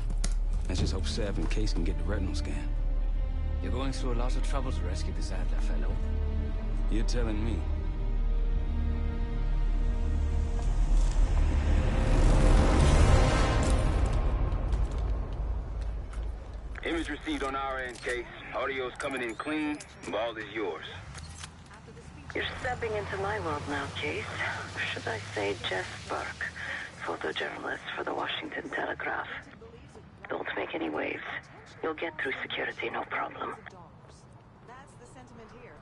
Let's just hope Sev and Case can get the retinal scan.
You're going through a lot of trouble to rescue this Adler fellow.
You're telling me.
Image received on our end, Case. Audio's coming in clean. Ball is yours.
You're stepping into my world now, Case. Should I say Jeff Burke, photojournalist for the Washington Telegraph. Don't make any waves. You'll get through security, no problem.
That's the sentiment here.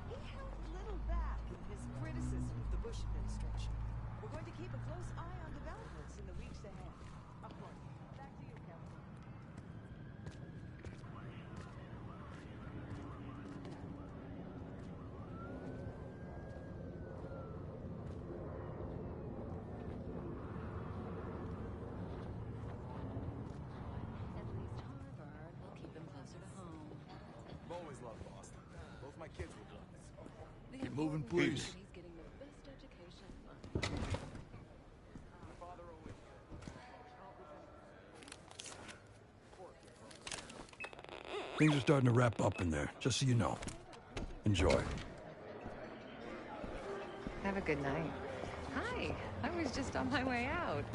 He held little back in his criticism of the Bush administration. We're going to keep a close eye on developments in the weeks ahead. Of course. Back to you, Kevin.
I've always loved Boston. Both my kids will love it.
Keep moving, please.
Things are starting to wrap up in there, just so you know. Enjoy.
Have a good night. Hi, I was just on my way out.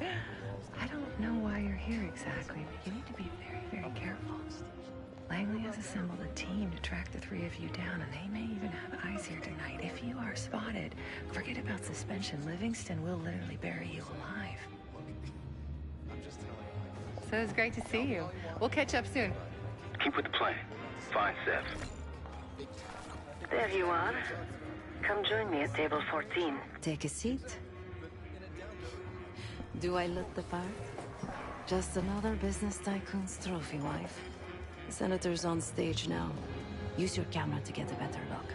I don't know why you're here exactly, but you need to be very, very careful. Langley has assembled a team to track the three of you down, and they may even have eyes here tonight. If you are spotted, forget about suspension. Livingston will literally bury you alive. So it's great to see you. We'll catch up soon.
Keep with the plan. Find Sev.
There you are. Come join me at table 14.
Take a seat. Do I look the part? Just another business tycoon's trophy wife. The senator's on stage now. Use your camera to get a better look.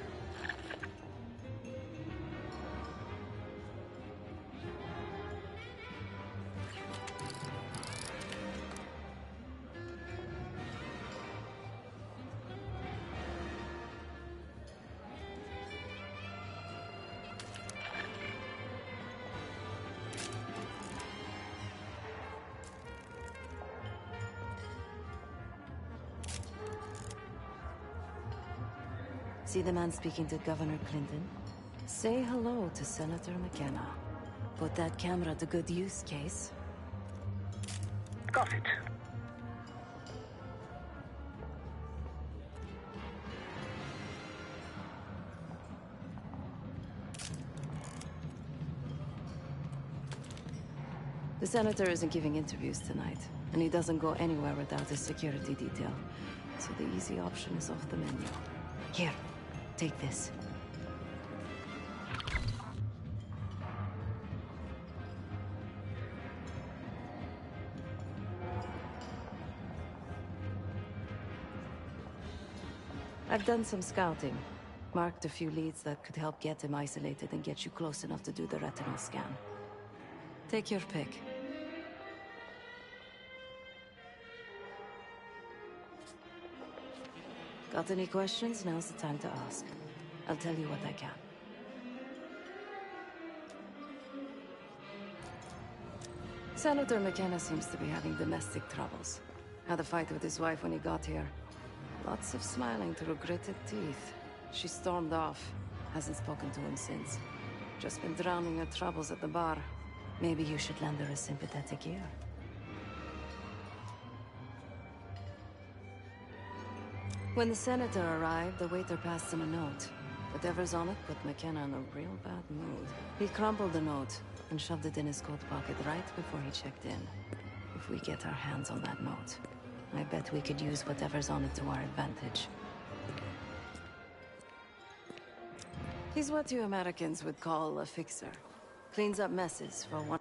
See the man speaking to Governor Clinton? Say hello to Senator McKenna. Put that camera to good use, Case.
Got it.
The senator isn't giving interviews tonight, and he doesn't go anywhere without his security detail. So the easy option is off the menu. Here, take this. I've done some scouting. Marked a few leads that could help get him isolated and get you close enough to do the retinal scan. Take your pick. Got any questions? Now's the time to ask. I'll tell you what I can. Senator McKenna seems to be having domestic troubles. Had a fight with his wife when he got here. Lots of smiling through gritted teeth. She stormed off. Hasn't spoken to him since. Just been drowning her troubles at the bar. Maybe you should lend her a sympathetic ear. When the senator arrived, the waiter passed him a note. Whatever's on it put McKenna in a real bad mood. He crumpled the note and shoved it in his coat pocket right before he checked in. If we get our hands on that note, I bet we could use whatever's on it to our advantage. He's what you Americans would call a fixer. Cleans up messes for one.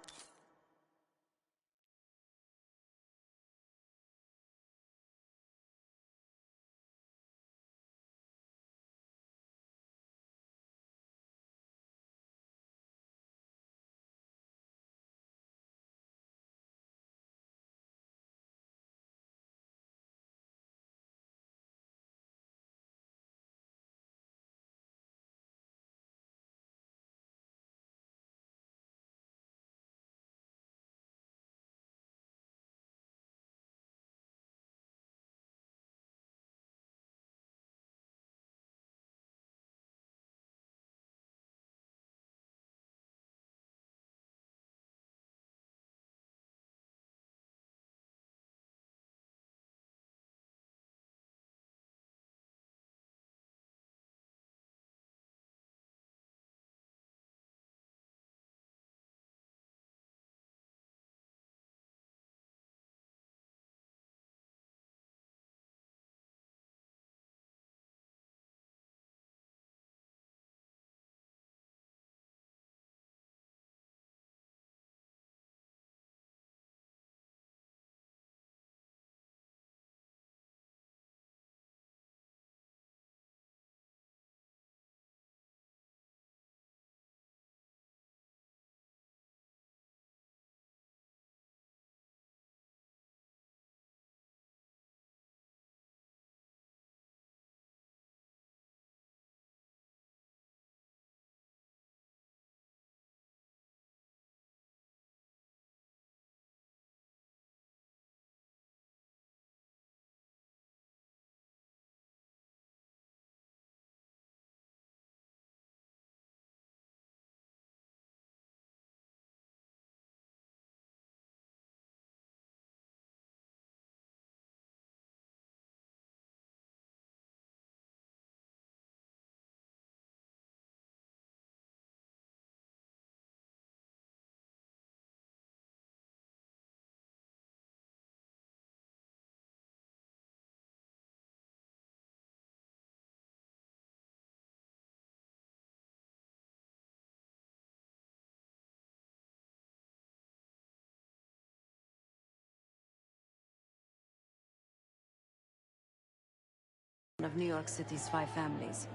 Of New York City's 5 families.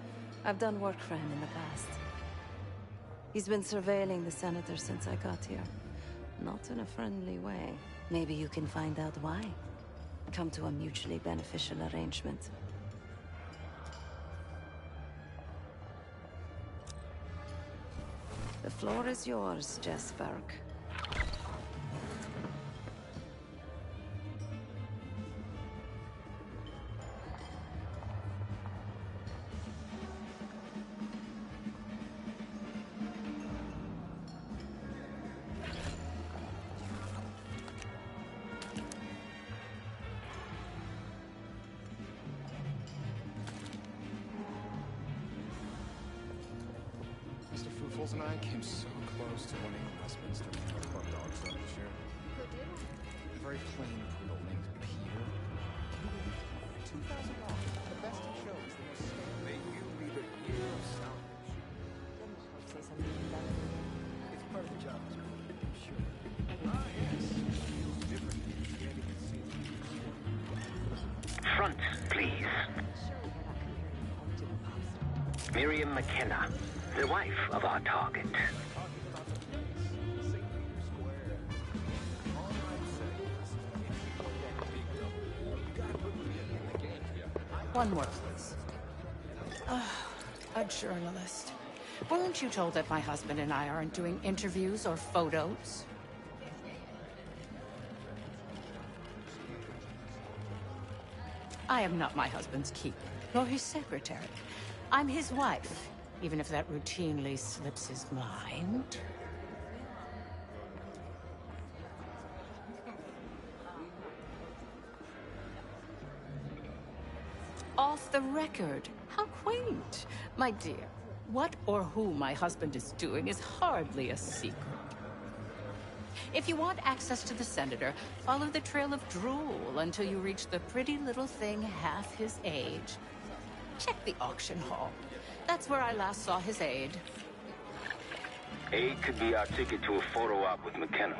I've done work for him in the past. He's been surveilling the senator since I got here. Not in a friendly way. Maybe you can find out why. Come to a mutually beneficial arrangement. The floor is yours, Jess Burke.
Mr. Foofles and I came so close to winning Westminster Club Dog Show this year.
very plain poodle named Peter. $2,000. The best in shows. The most standard. May you be the year of salvation.
Say something about it.
It's part of the job description, sure. Ah, yes. Feels different than standing in season.
Front, please. Miriam McKenna, the wife of our target.
One more, please. A journalist. Weren't you told that my husband and I aren't doing interviews or photos? I am not my husband's keeper, nor his secretary. I'm his wife, even if that routinely slips his mind. Off the record. How quaint. My dear, what or who my husband is doing is hardly a secret. If you want access to the senator, follow the trail of drool until you reach the pretty little thing half his age. Check the auction hall. That's where I last saw his aide.
Aide could be our ticket to a photo op with McKenna.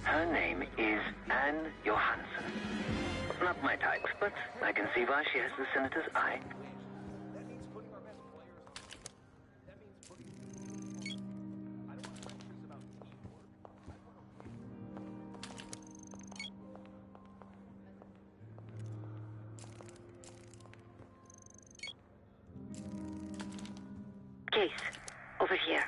Her name is Anne Johansson. Not my type, but I can see why she has the senator's eye. Case, over here.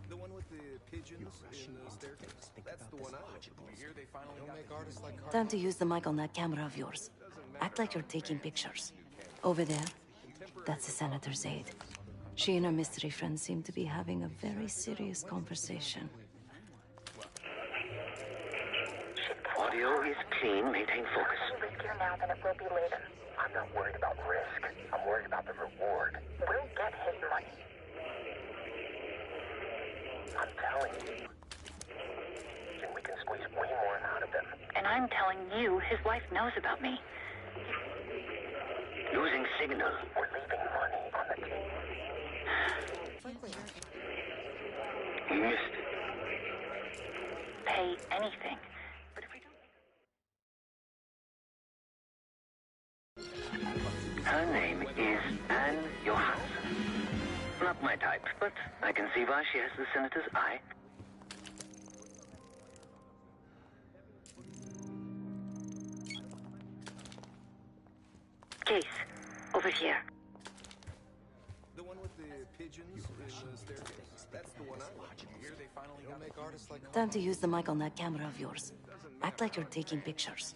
The one with the pigeons in the staircase. That's the one I like. We hear they finally make artists like
Time to use the mic on that camera of yours. Act like you're taking pictures. Over there, that's the senator's aide. She and her mystery friend seem to be having a very serious conversation.
Audio is clean. Maintain focus.
Riskier now than it will be later. I'm not worried about risk. I'm worried about the reward. We'll get his money. I'm telling you. And we can squeeze way more out of them.
And I'm telling you, his wife knows about me.
Losing signal.
We're leaving money on the table.
We missed it.
Pay anything. But if we don't...
Her name is Anne Johansson. Not my type, but I can see why she has the senator's eye. Case, over here.
The one with the pigeons in the staircase. That's the one I like. You hear they finally make artists like
Time to use the mic on that camera of yours. Act like you're taking pictures.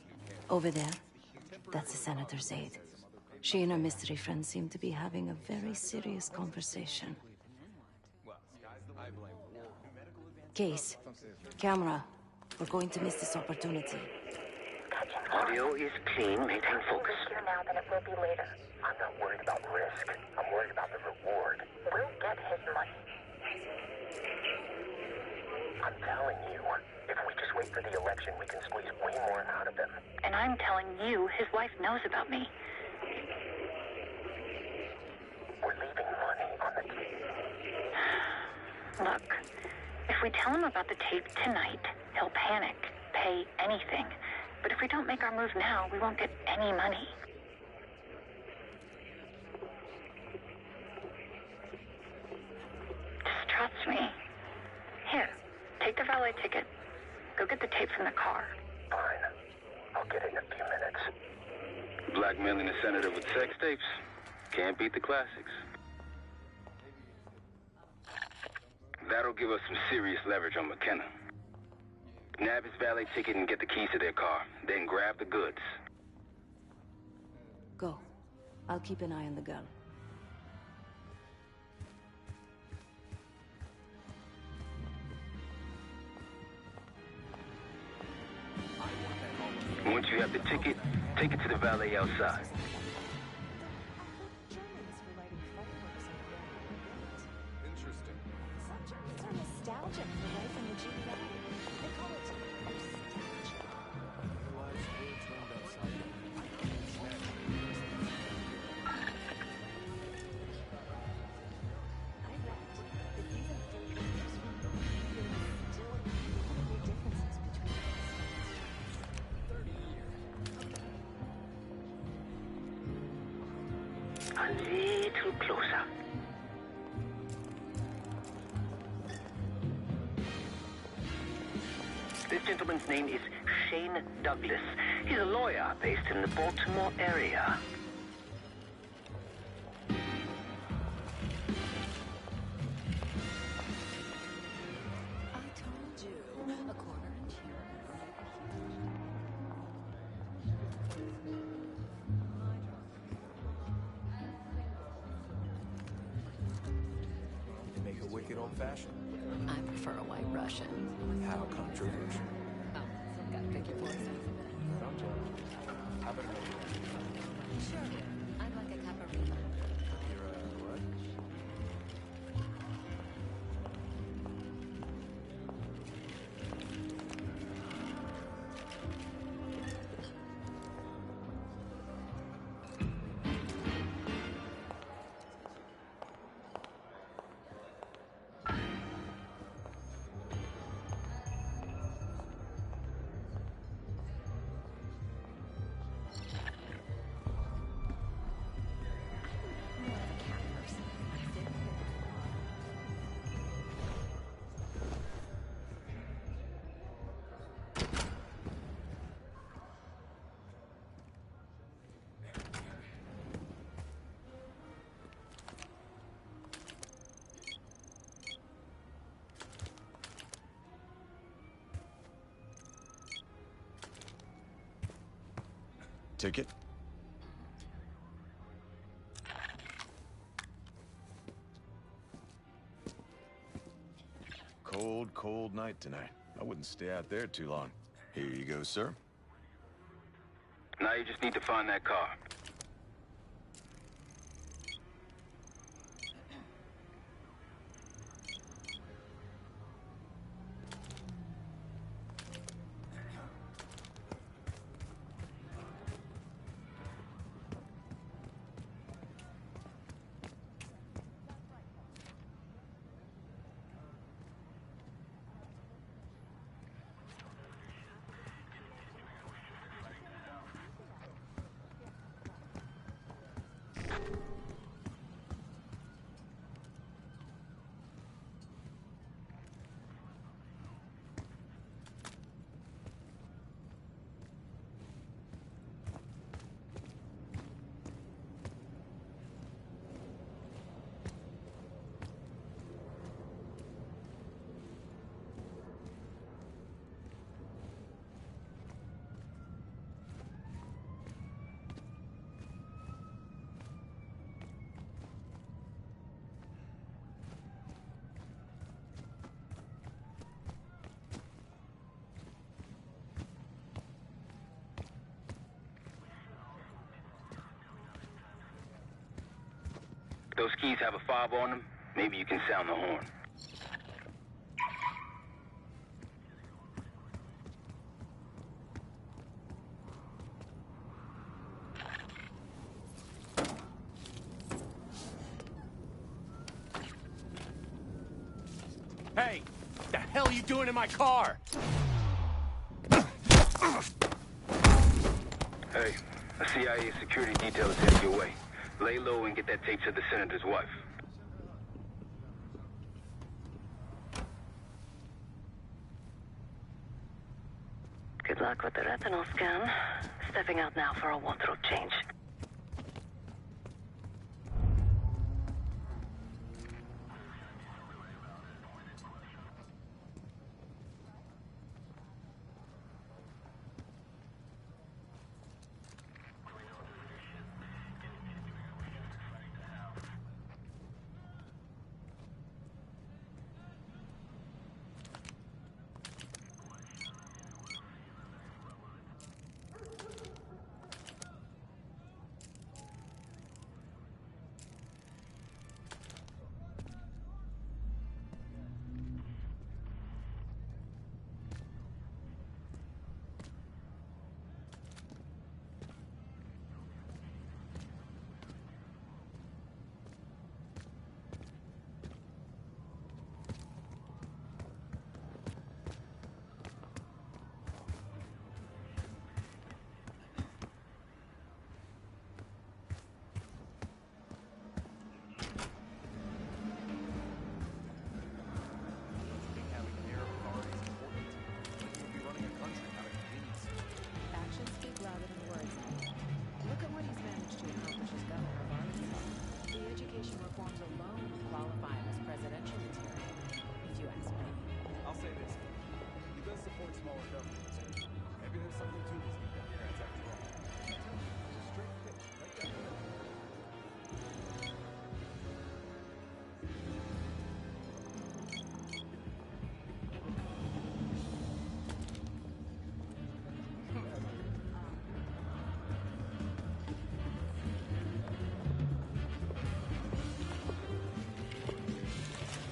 Over there, that's the senator's aide. She and her mystery friend seem to be having a very serious conversation. Case, camera, we're going to miss this opportunity.
Audio is clean. Maintain focus.
Riskier now than it will be later. I'm not worried about risk. I'm worried about the reward. We'll get his money. I'm telling you, if we just wait for the election, we can squeeze way more out of them.
And I'm telling you, his wife knows about me.
We're leaving money on the table.
Look, if we tell him about the tape tonight, he'll panic, pay anything. But if we don't make our move now, we won't get any money. Just trust me. Here, take the valet ticket. Go get the tape from the car.
Fine. I'll get it in a few minutes.
Blackmailing the senator with sex tapes. Can't beat the classics. That'll give us some serious leverage on McKenna. Nab his valet ticket and get the keys to their car. Then grab the goods.
Go. I'll keep an eye on the girl.
Once you have the ticket, take it to the valet outside.
interesting.
Some Germans are nostalgic. project for life in the GDI. They call it your statue.
Otherwise, we're trained outside.
I read that even 30 years from now, there will still be notable differences between West and East.
A little closer. This gentleman's name is Shane Douglas. He's a lawyer based in the Baltimore area.
I told you, a corner inch here.
You make a wicked old-fashioned.
I prefer a white Russian.
How controversial.
Oh, gotta pick your poison.
Don't judge. How about a
Sure. I'd like a caparina.
You're a what?
Ticket? Cold, cold night tonight. I wouldn't stay out there too long. Here you go, sir.
Now you just need to find that car. Those keys have a fob on them. Maybe you can sound the horn.
Hey, what the hell are you doing in my car?
Hey, a CIA security detail is headed your way. Lay low and get that tape to the senator's wife.
Good luck with the retinal scan. Stepping out now for a wardrobe change.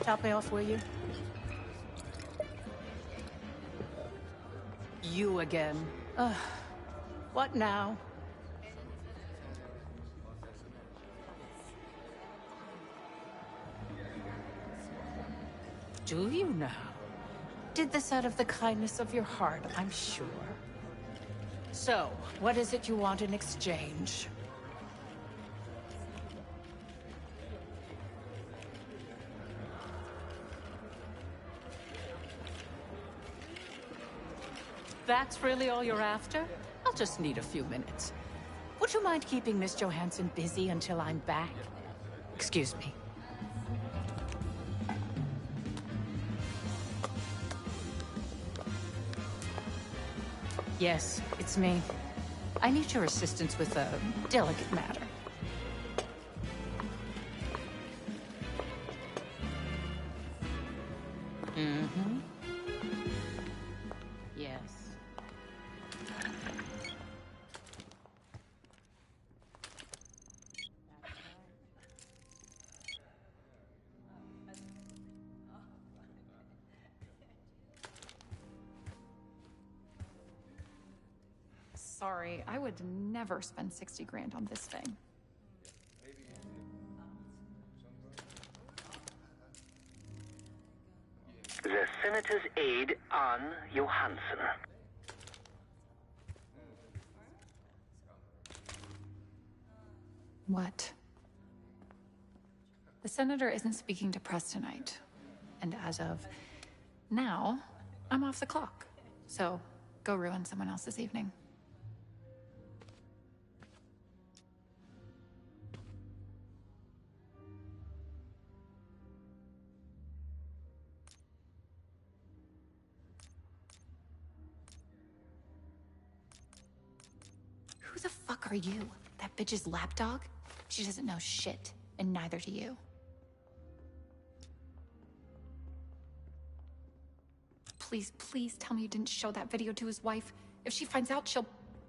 Top me off, will you? You again. What now? Do you now? Did this out of the kindness of your heart, I'm sure. So, what is it you want in exchange? That's really all you're after? I'll just need a few minutes. Would you mind keeping Miss Johansson busy until I'm back? Excuse me. Yes, it's me. I need your assistance with a delicate matter. Mm-hmm. Yes.
Sorry, I would never spend 60 grand on this thing.
The Senator's aide, Anne Johansson.
What? The senator isn't speaking to press tonight. And as of now, I'm off the clock. So, go ruin someone else's evening. Who the fuck are you? That bitch's lapdog? She doesn't know shit, and neither do you. Please, please tell me you didn't show that video to his wife. If she finds out, she'll...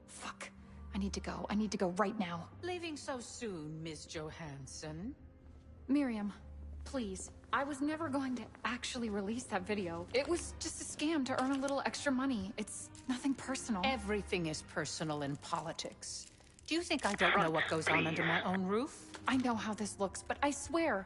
Fuck. I need to go. I need to go right now.
Leaving so soon, Miss Johansson?
Miriam, please. I was never going to actually release that video. It was just a scam to earn a little extra money. It's nothing personal.
Everything is personal in politics. Do you think I don't know what goes on under my own roof?
I know how this looks, but I swear,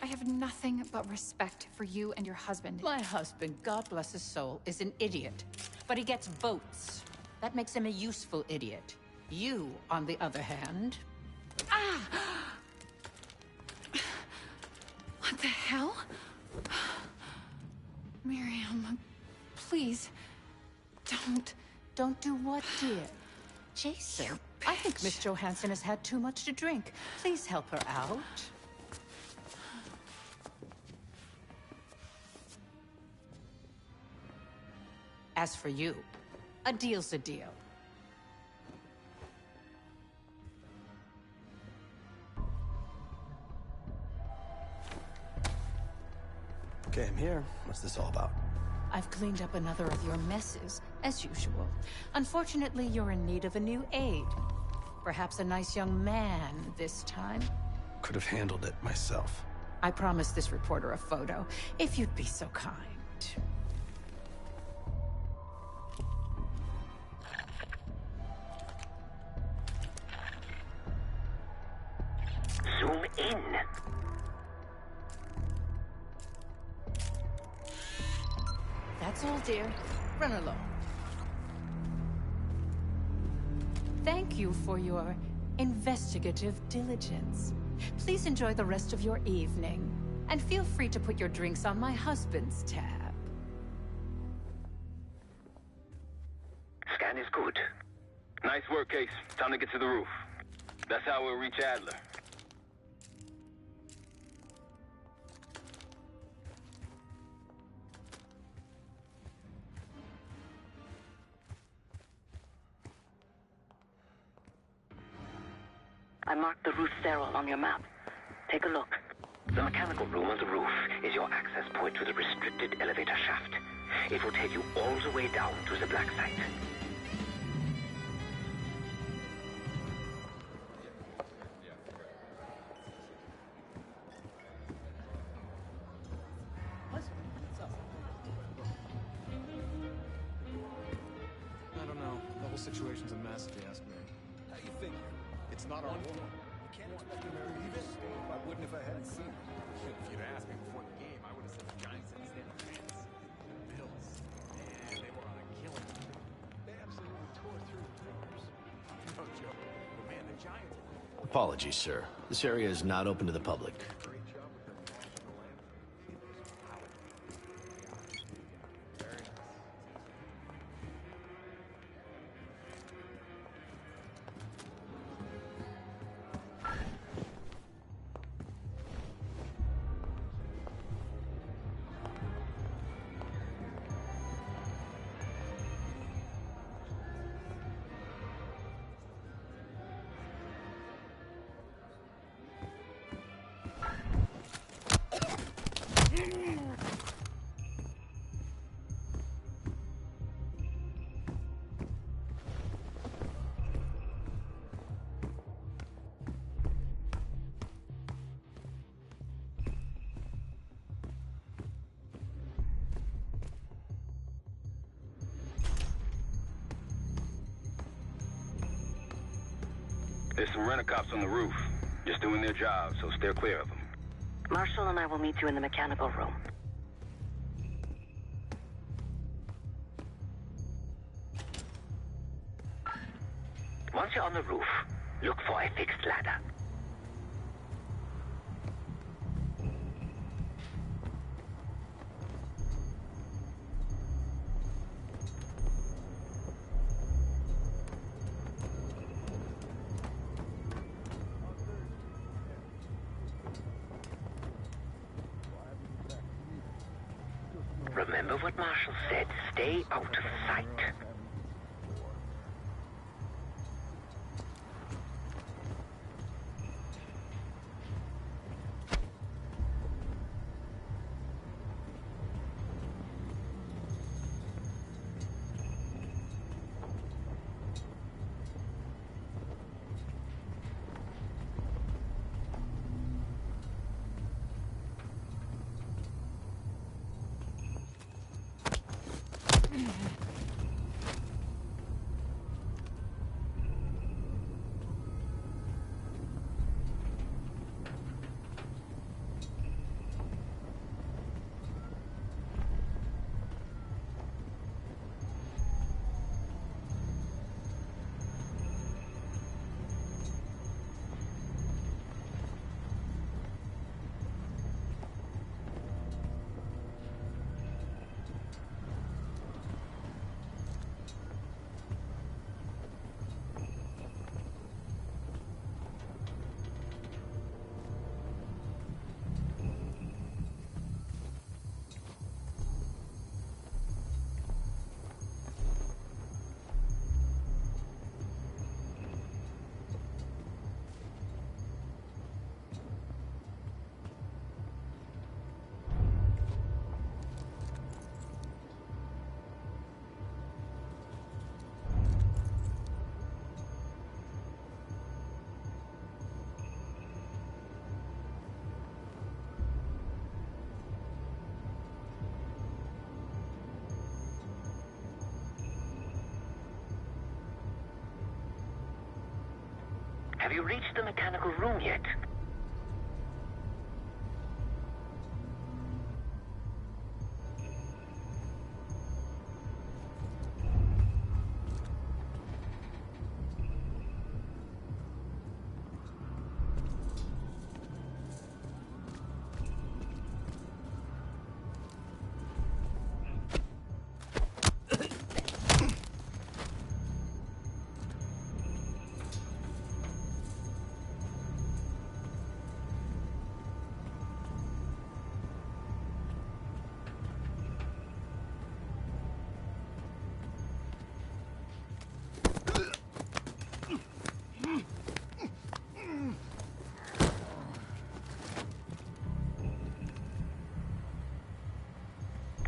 I have nothing but respect for you and your husband.
My husband, God bless his soul, is an idiot. But he gets votes. That makes him a useful idiot. You, on the other hand...
Ah! What the hell? Miriam, please, don't.
Don't do what, dear? Jason, I think Miss Johansson has had too much to drink. Please help her out. As for you, a deal's a deal.
Okay, I'm here. What's this all about?
I've cleaned up another of your messes, as usual. Unfortunately, you're in need of a new aide. Perhaps a nice young man this time.
Could have handled it myself.
I promised this reporter a photo, if you'd be so kind.
Zoom in.
That's all, dear. Run along. Thank you for your investigative diligence. Please enjoy the rest of your evening. And feel free to put your drinks on my husband's tab.
Scan is good. Nice work, Case. Time to get to the roof. That's how we'll reach Adler.
I marked the roof sterile on your map. Take a look.
The mechanical room on the roof is your access point to the restricted elevator shaft. It will take you all the way down to the black site.
situation's a mess, if you ask me. How you figure? It's not our war. You can't expect them to believe it. I wouldn't if I hadn't seen it. If you'd asked me before the game, I would have said the Giants didn't stand a chance. Bills, man, they were on a killing. They absolutely tore through the Packers. No joke. But man, the Giants...
Apologies, sir. This area is not open to the public.
There's some rent-a-cops on the roof, just doing their job, so steer clear of them.
Marshall and I will meet you in the mechanical room.
Once you're on the roof, look for a fixed ladder. Remember what Marshall said, stay out of sight. Have you reached the mechanical room yet?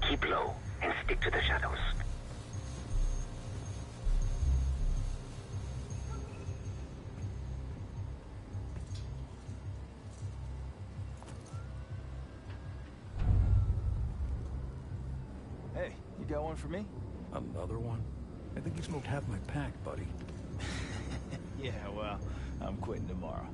Keep low and stick to the shadows.
Hey, you got one for me?
Another one?
I think you smoked half my pack, buddy.
Yeah, well, I'm quitting tomorrow.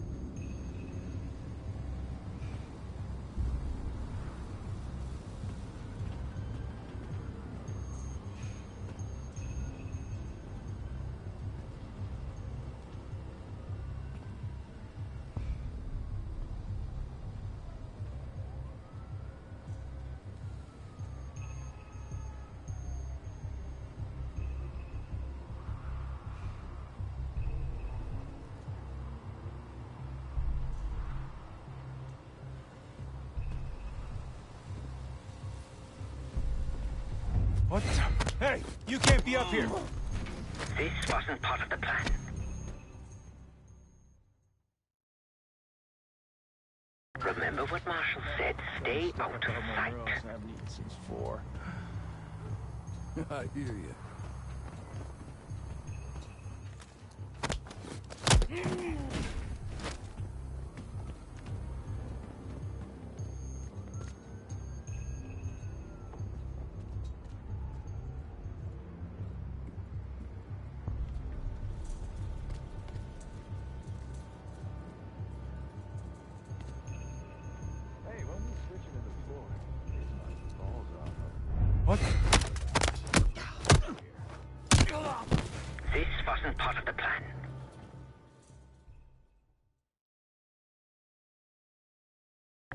What the? Hey, you can't be up here.
This wasn't part of the plan. Remember what Marshall said. Stay out of sight.
I haven't eaten since 4.
I hear you.
Hey, when we switch into the floor, here's my balls off.
What?
This wasn't part of the plan.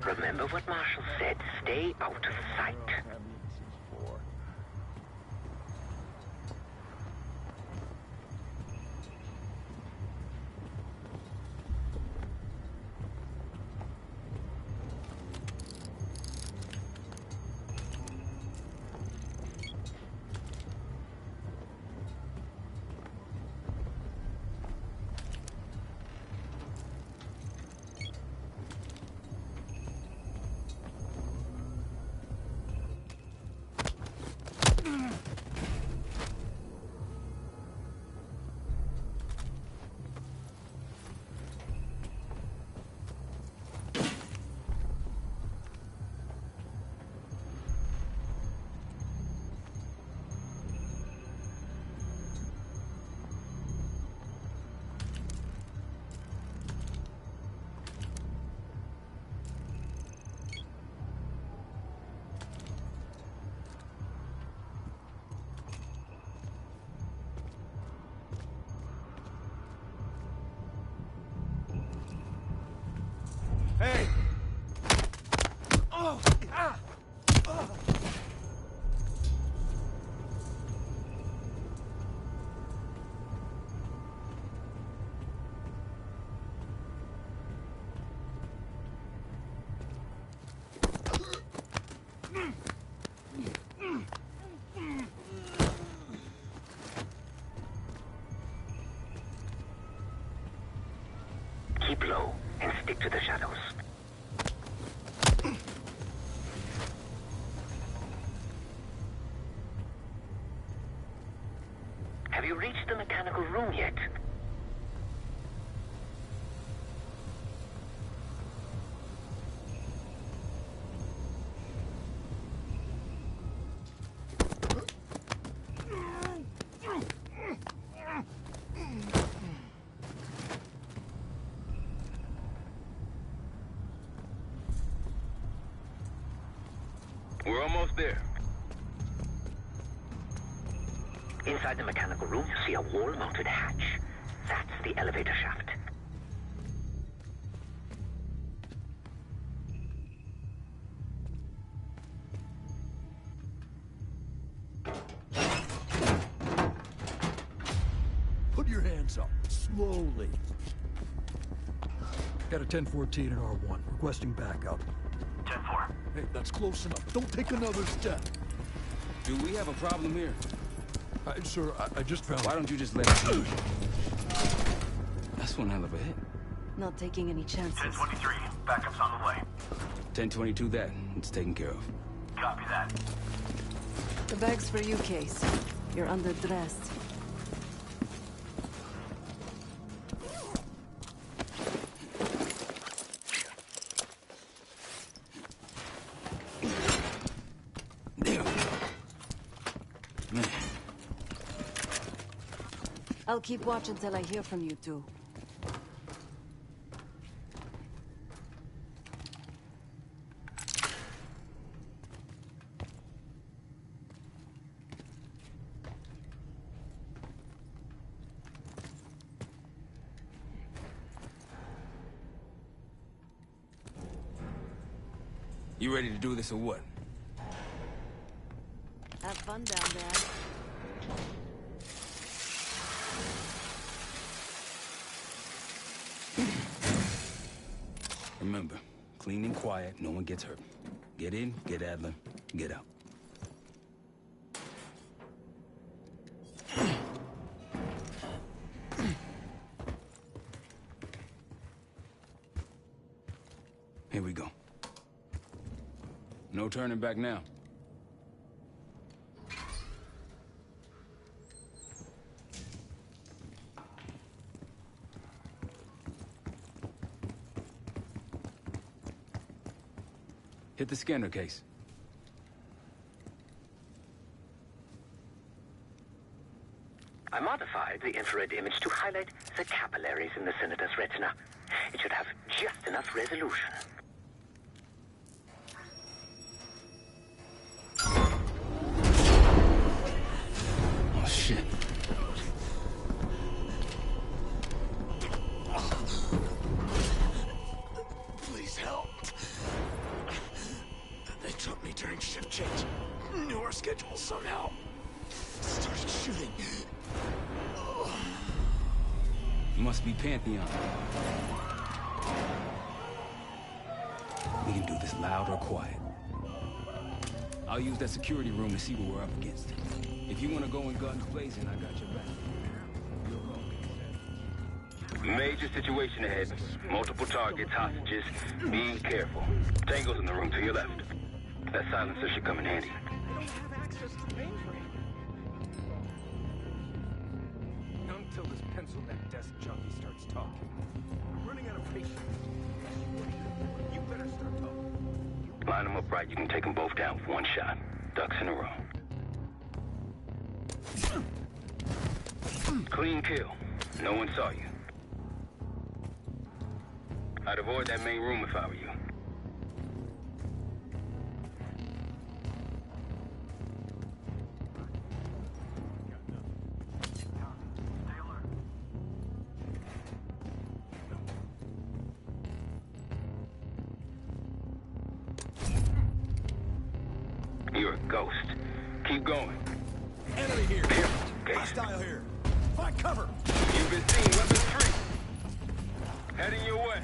Remember what Marshall said. Stay out of sight.
I haven't eaten since 4.
Hey! Oh! Ah! Oh.
Keep low and stick to the shadows. Have you reached the mechanical room yet?
We're almost there.
Inside the mechanical room, you see a wall-mounted hatch. That's the elevator shaft.
Put your hands up, slowly. Got a 1014 and R1, requesting backup.
10-4.
Hey, that's close enough. Don't take another step.
Do we have a problem here?
Sir, I just found...
Why don't you just let it... That's one hell of a hit.
Not taking any chances.
1023. Backup's on the way.
1022 that. It's taken care of.
Copy that.
The bag's for you, Case. You're underdressed. I'll keep watch until I hear from you two.
You ready to do this or what?
Have fun down there.
Remember, clean and quiet, no one gets hurt. Get in, get Adler, get out. Here we go. No turning back now. Hit the scanner case.
I modified the infrared image to highlight the capillaries in the senator's retina. It should have just enough resolution.
Oh, shit.
Please help. They took me during shift change. Knew our schedule somehow. Started shooting.
Must be Pantheon. We can do this loud or quiet. I'll use that security room to see what we're up against. If you want to go in guns blazing, I got your back.
Major situation ahead. Multiple targets, hostages. Be careful. Tango's in the room to your left. That silencer should come in handy.
I don't have access to the mainframe. Not until this pencil neck desk junkie starts talking. I'm running out of patience. You better start talking.
Line them up right. You can take them both down for one shot. Ducks in a row. Clean kill. No one saw you. I'd avoid that main room if I were you. You're a ghost. Keep going.
Enemy here.
Okay.
Hostile here. Find cover.
You've been seen, weapon 3. Heading your way.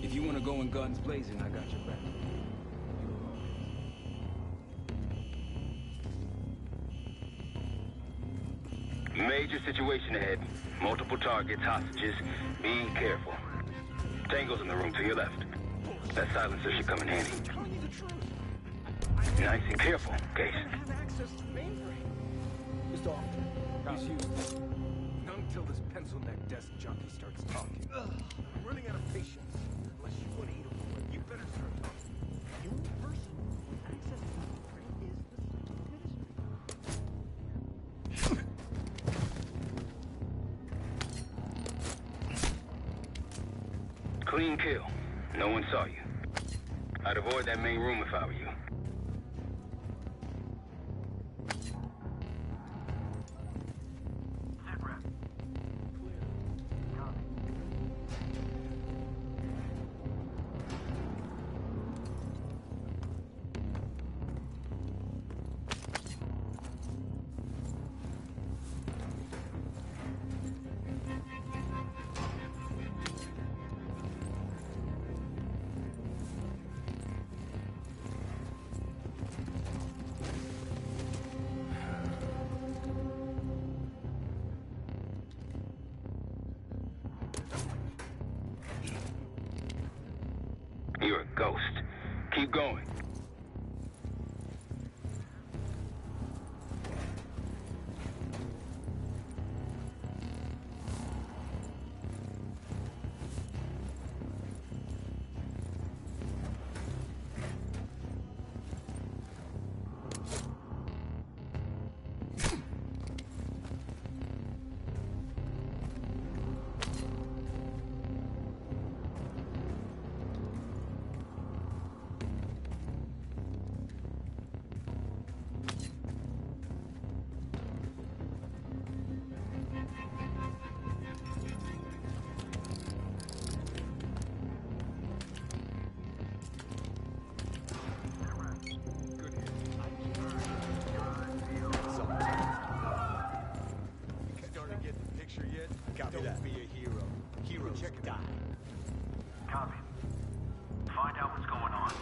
If you want to go in guns blazing, I got your back.
Major situation ahead. Multiple targets, hostages. Be careful. Tango's in the room to your left. That silencer should come in handy. Nice and careful, Case.
I don't have access to the mainframe.
Just off. He's used.
Not until this pencil neck desk junkie starts talking. I'm running out of patience. Unless you want to eat a bullet, you better start talking. The only person with access to the mainframe is the administrator.
Clean kill. No one saw you. I'd avoid that main room if I were you. going.
Copy that. Be a hero. Heroes die.
Copy. Find out what's going on.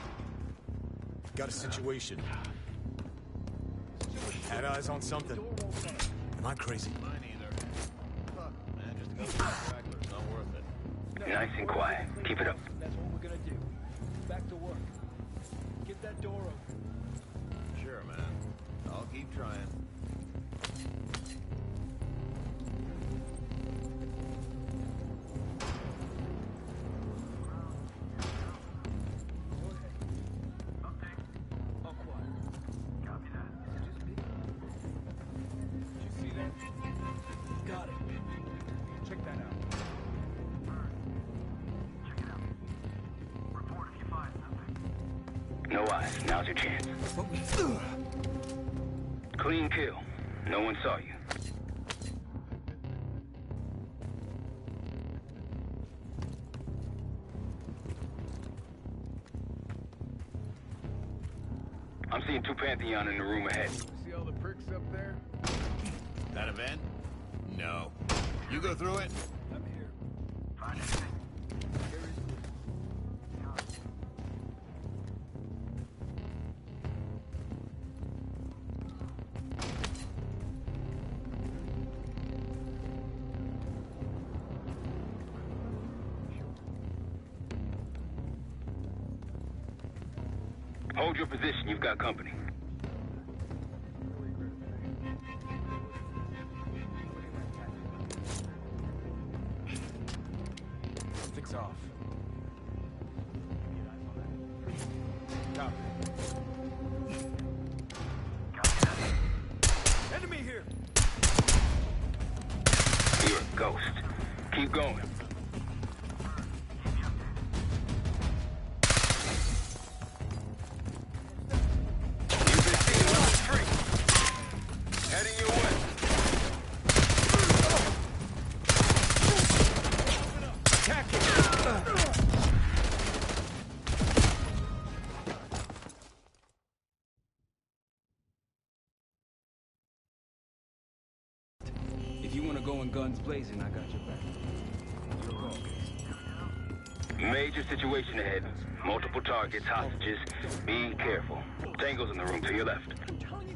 Got a situation. Had eyes on something. Am I crazy?
Mine either. Fuck, man, just a couple of stragglers, not worth it.
Nice and quiet. Keep it up.
That's what we're gonna do. Back to work. Get that door open.
Sure, man. I'll keep trying.
No eyes. Now's your chance. Clean kill. No one saw you. I'm seeing two Pantheon in the room ahead.
See all the pricks up there? That a vent? No. You go through it?
I'm here. Find it.
Hold your position. You've got company.
Something's off. Copy.
Enemy here.
You're a ghost. Keep going.
If you want to go in guns blazing, I got your back. Your call.
Major situation ahead. Multiple targets, hostages. Be careful. Tango's in the room to your left.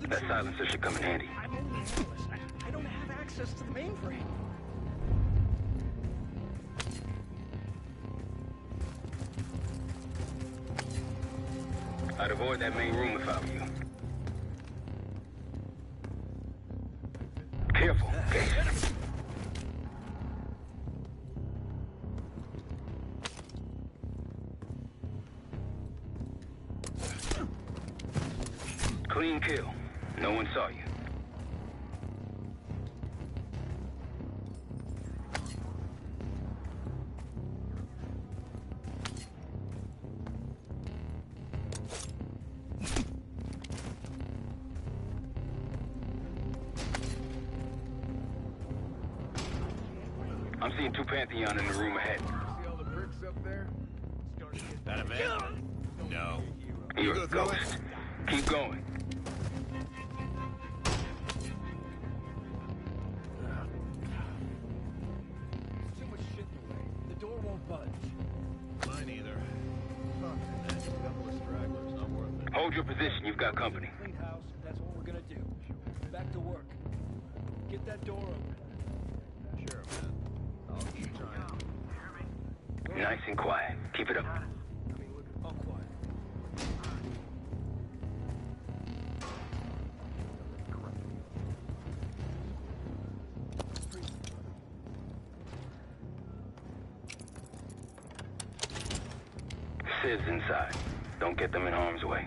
That silencer should come in handy.
I'm only an analyst. I don't have access to the mainframe.
I'd avoid that main room if I were you. Careful, okay? Clean kill. No one saw you. I'm seeing two Pantheon in the room ahead.
See all the pricks up there? That a vent? No.
You're a ghost. Keep going.
Too much shit in the way. The door won't budge.
Mine either. Fuck, man, just a couple of stragglers, not worth it.
Hold your position. You've got company.
Clean house. That's what we're gonna do. Back to work. Get that door open.
Sure, man. I'll keep trying.
Nice and quiet. Keep it up.
All quiet.
Civs inside. Don't get them in harm's way.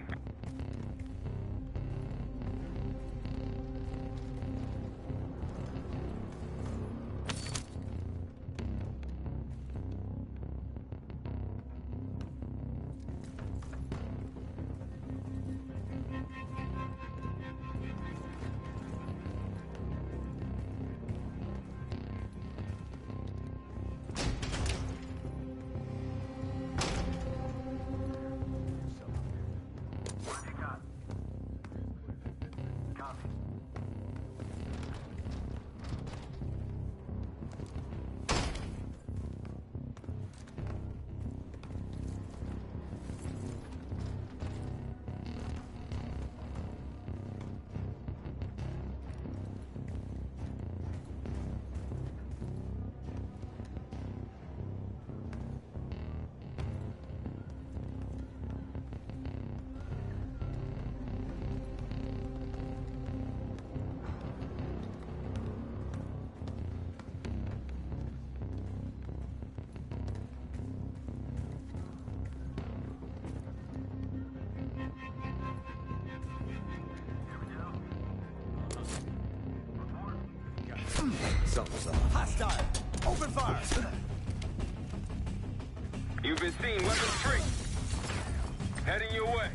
Something's up. Hostile! Open fire!
You've been seen, weapons free. Heading your way.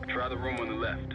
Try the room on the left.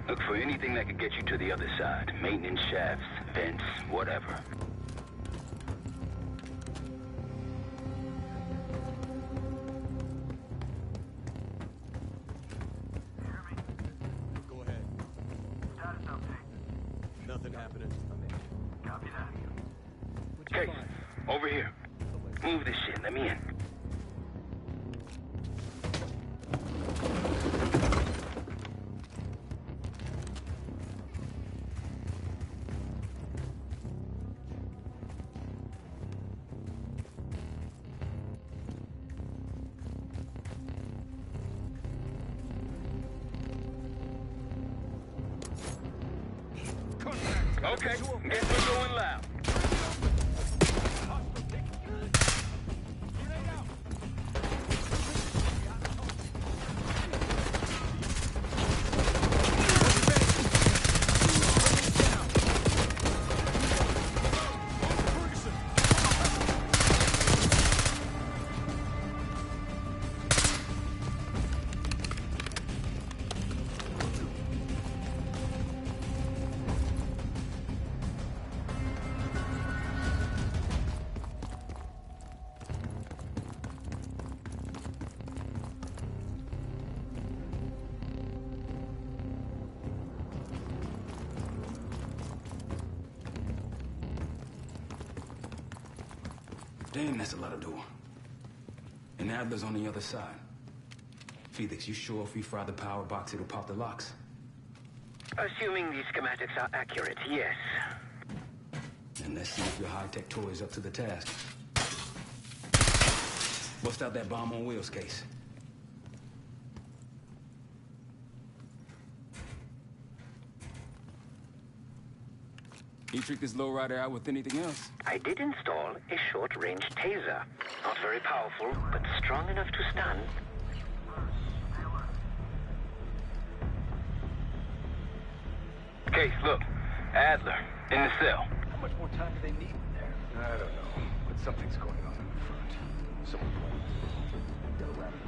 Look for anything that could get you to the other side. Maintenance shafts, vents, whatever.
Go ahead. Status update. Nothing happening. Copy that.
Case, over here. Move this shit, let me in. Okay, guess we're going loud.
Damn, that's a lot of door. And Adler's on the other side. Felix, you sure if we fry the power box, it'll pop the locks?
Assuming these schematics are accurate, yes.
And let's see if your high-tech toy is up to the task. Bust out that bomb on wheels case. You trick this lowrider out with anything else?
I did install a short-range taser. Not very powerful, but strong enough to stun. Case, look. Adler, in the cell.
How much more time do they need in there?
I don't know, but something's going on in the front. Someone got a rabbit.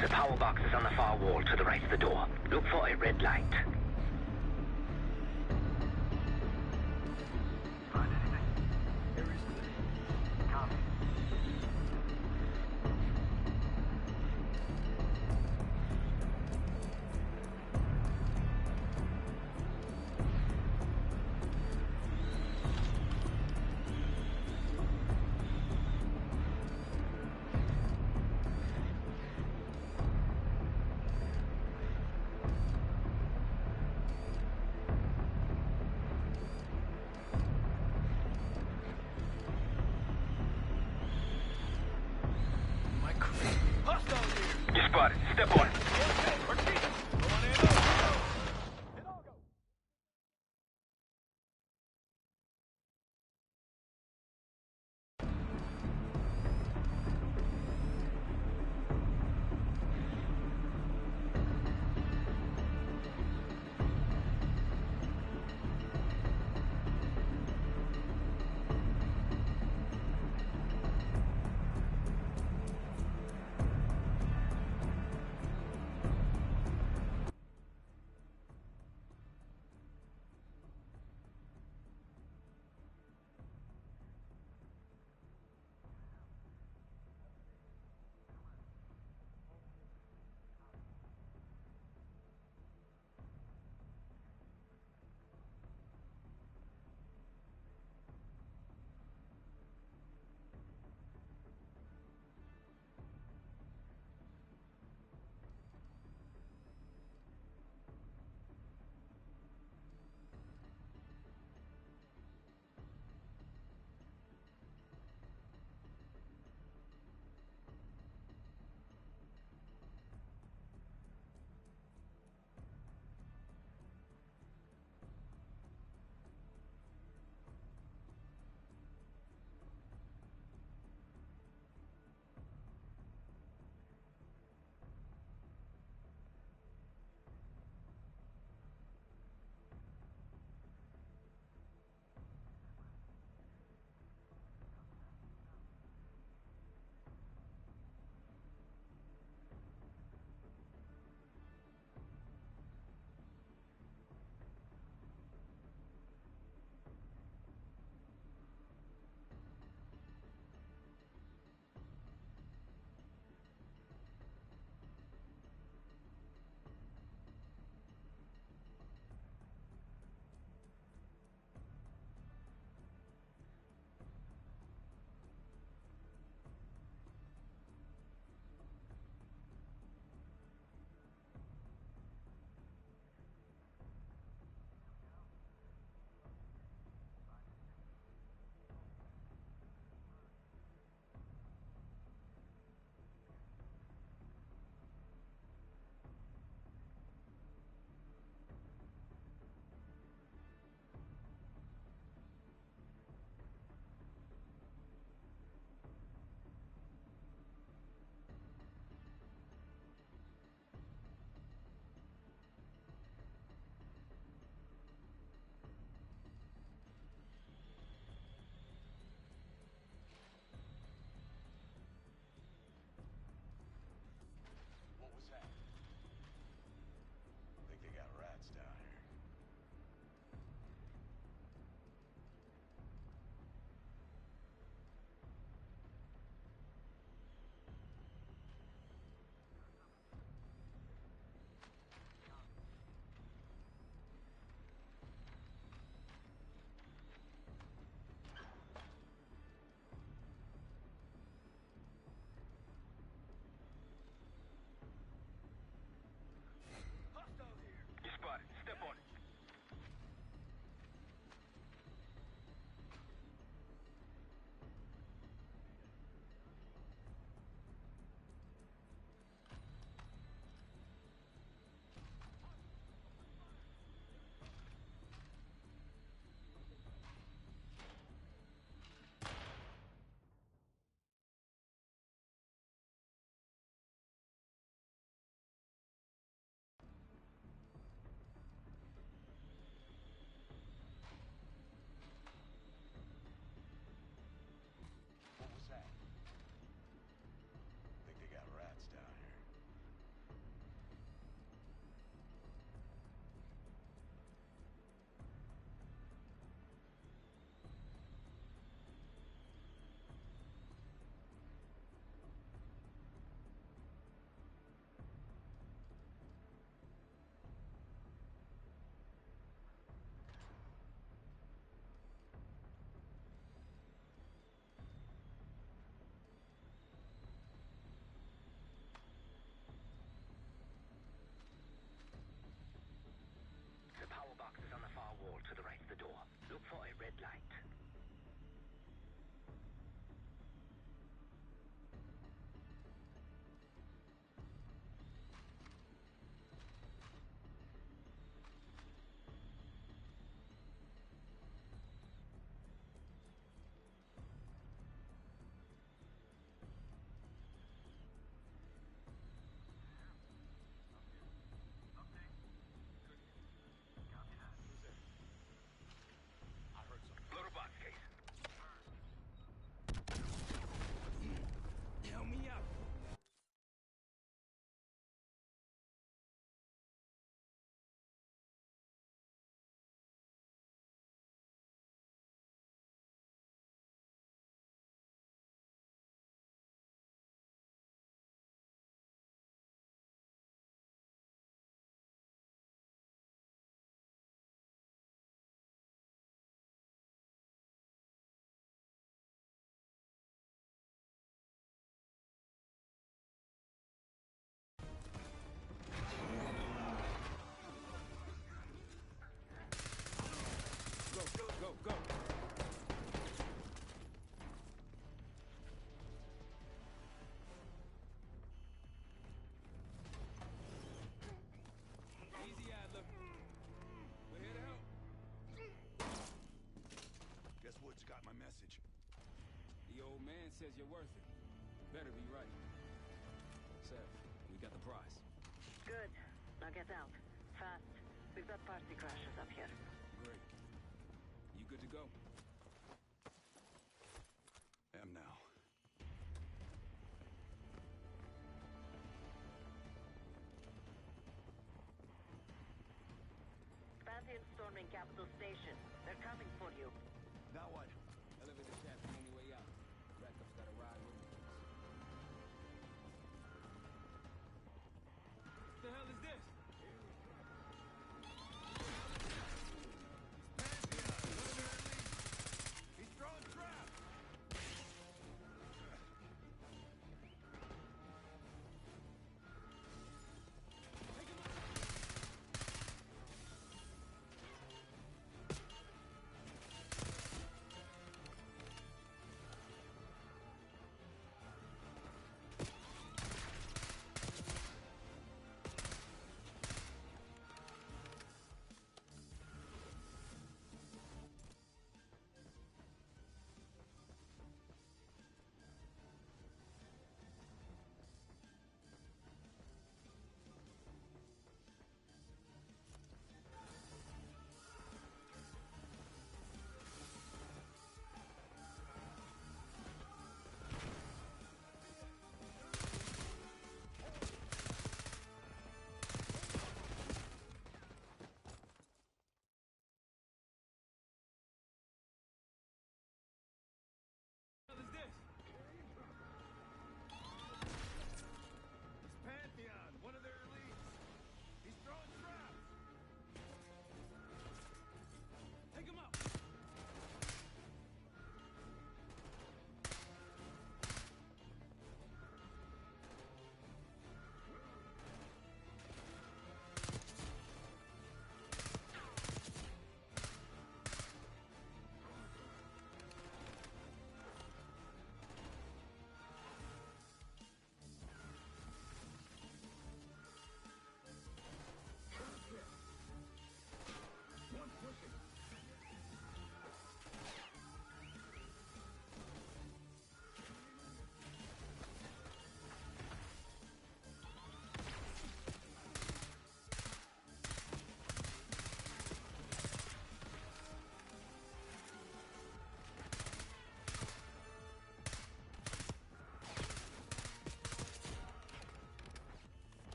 The power box is on the far wall to the right of the door. Look for a red light. You spotted. Step on.
says you're worth it. Better be right. Seth, we got the prize.
Good. Now get out. Fast. We've got party crashers up here.
Great. You good to go?
Am now.
Pantheon storming Capital Station. They're coming for you.
Now what? Elevator shaft the only way out. Rackup's got a ride with me. What the hell is this?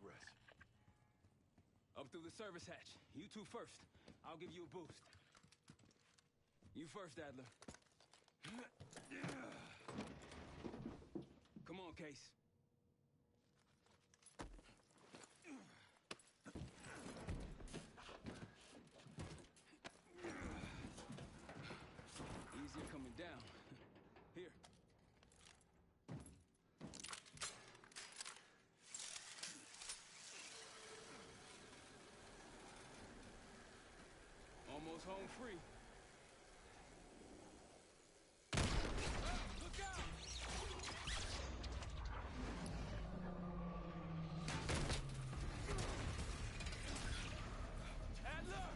progress?
Up through the service hatch. You two first. I'll give you a boost. You first, Adler. Come on, Case. Easier coming down. Here. Almost home free. Look out! Adler!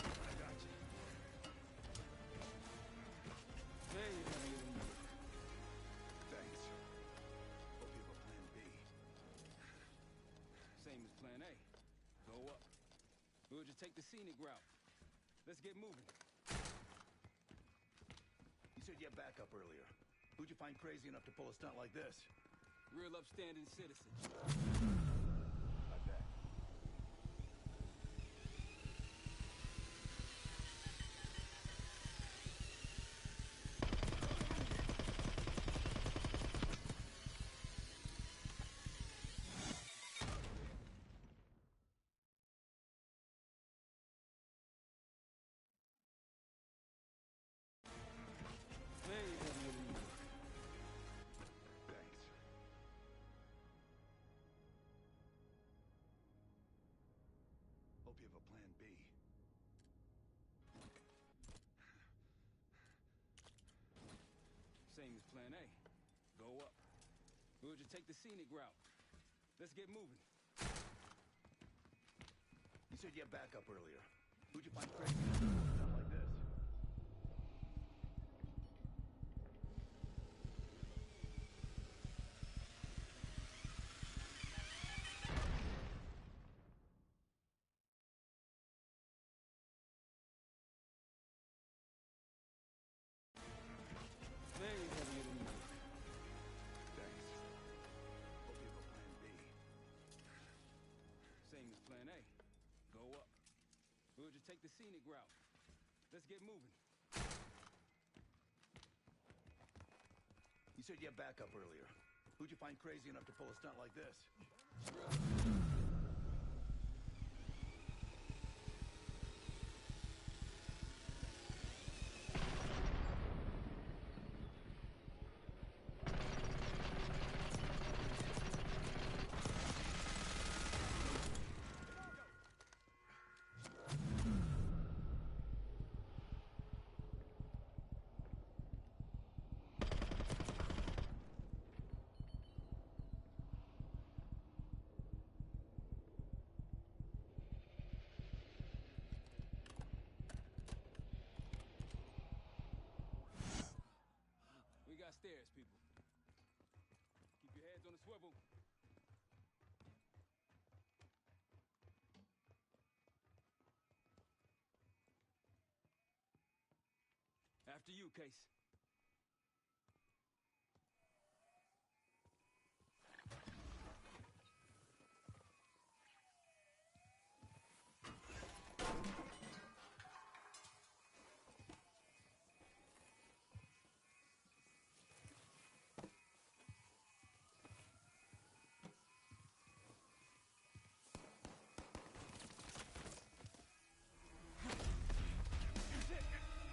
I got you. Hey,
Thanks. Hope you have a plan B.
same as plan A. Go up. We'll just take the scenic route. Let's get moving.
You said you had backup earlier. Who'd you find crazy enough to pull a stunt like this?
Real upstanding citizen.
I bet.
Hey,
Thanks. Hope you have a plan B.
same as plan A. Go up. We'll just take the scenic route. Let's get moving.
You said you had backup earlier. Who'd you find crazy enough to pull a stunt like this?
Hey,
Thanks. Hope you have a plan B.
same as plan A. Go up. We'll just take the scenic route. Let's get moving.
You said you had backup earlier. Who'd you find crazy enough to pull a stunt like this?
We got stairs, people. Keep your heads on the swivel. After you, Case.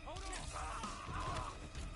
Hold on!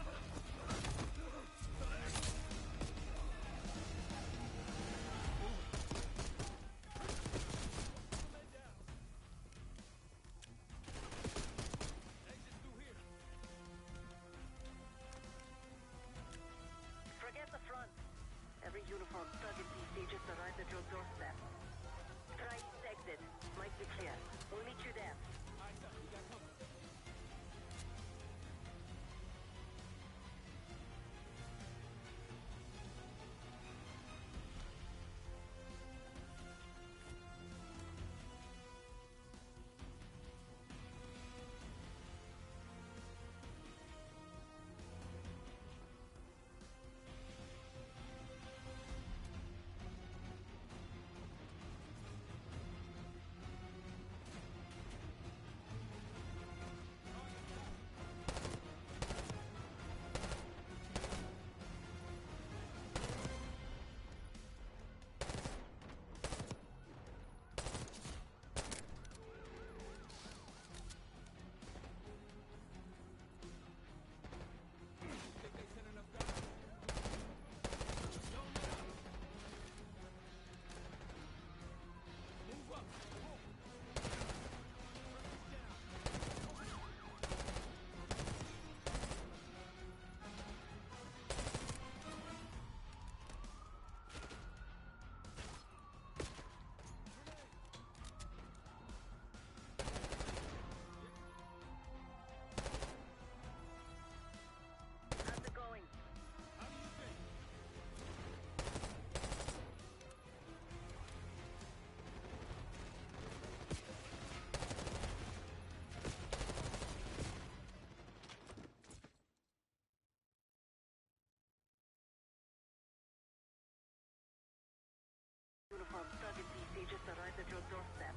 is at your doorstep.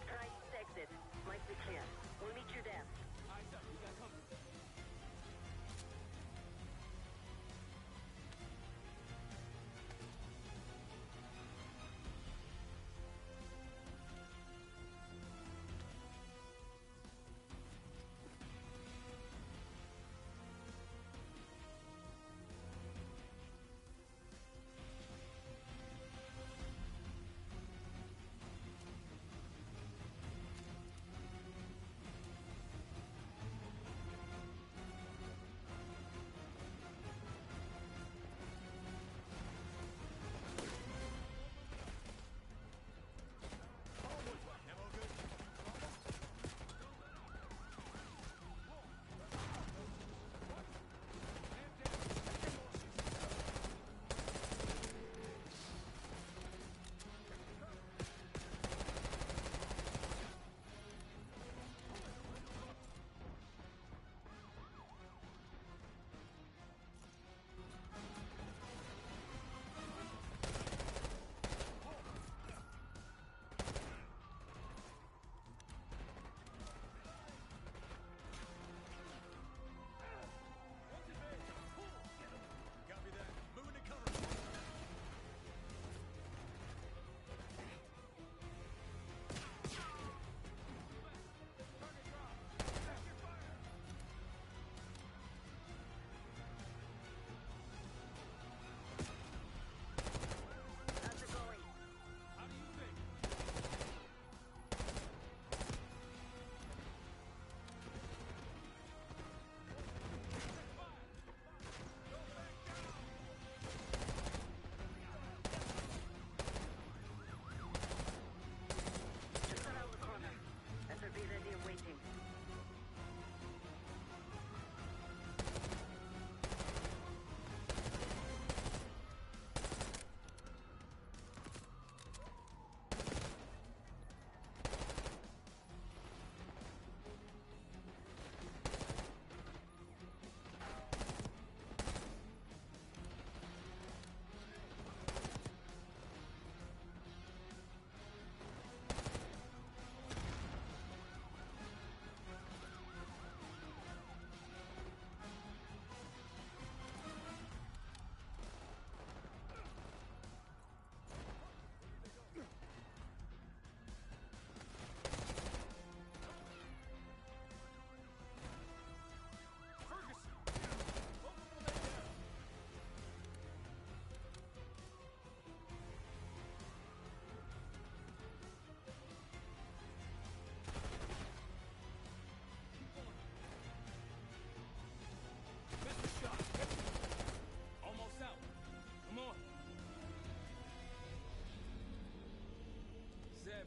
Try east exit. Might be clear. We'll meet you there.
Eyes up, we got company.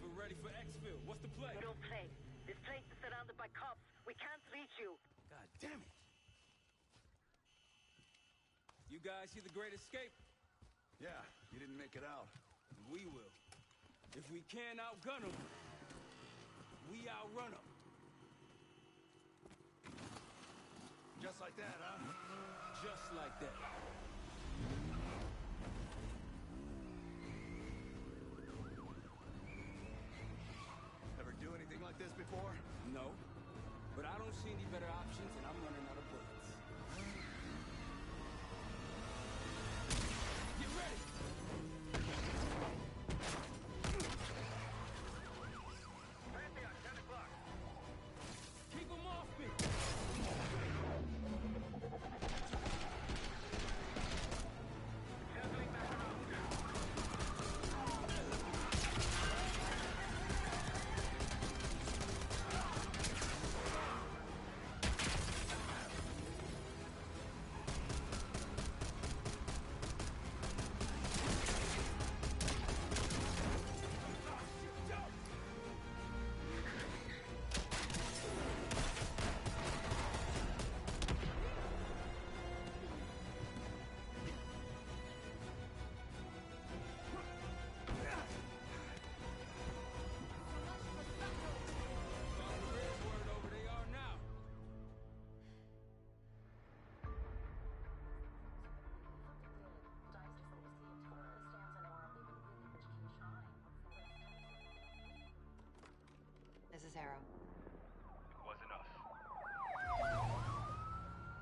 We're ready for exfil. What's the play?
No play. This place is surrounded by cops. We can't reach you.
God damn it. You guys see the Great Escape?
Yeah, you didn't make it out.
We will. If we can't outgun them, we outrun them.
Just like that, huh?
Just like that.
Ever do anything like this before?
No. But I don't see any better options, and I'm running out of bullets. Get ready!
Pantheon, 10 o'clock.
Keep them off me!
Circling back around.
this arrow?
It wasn't us.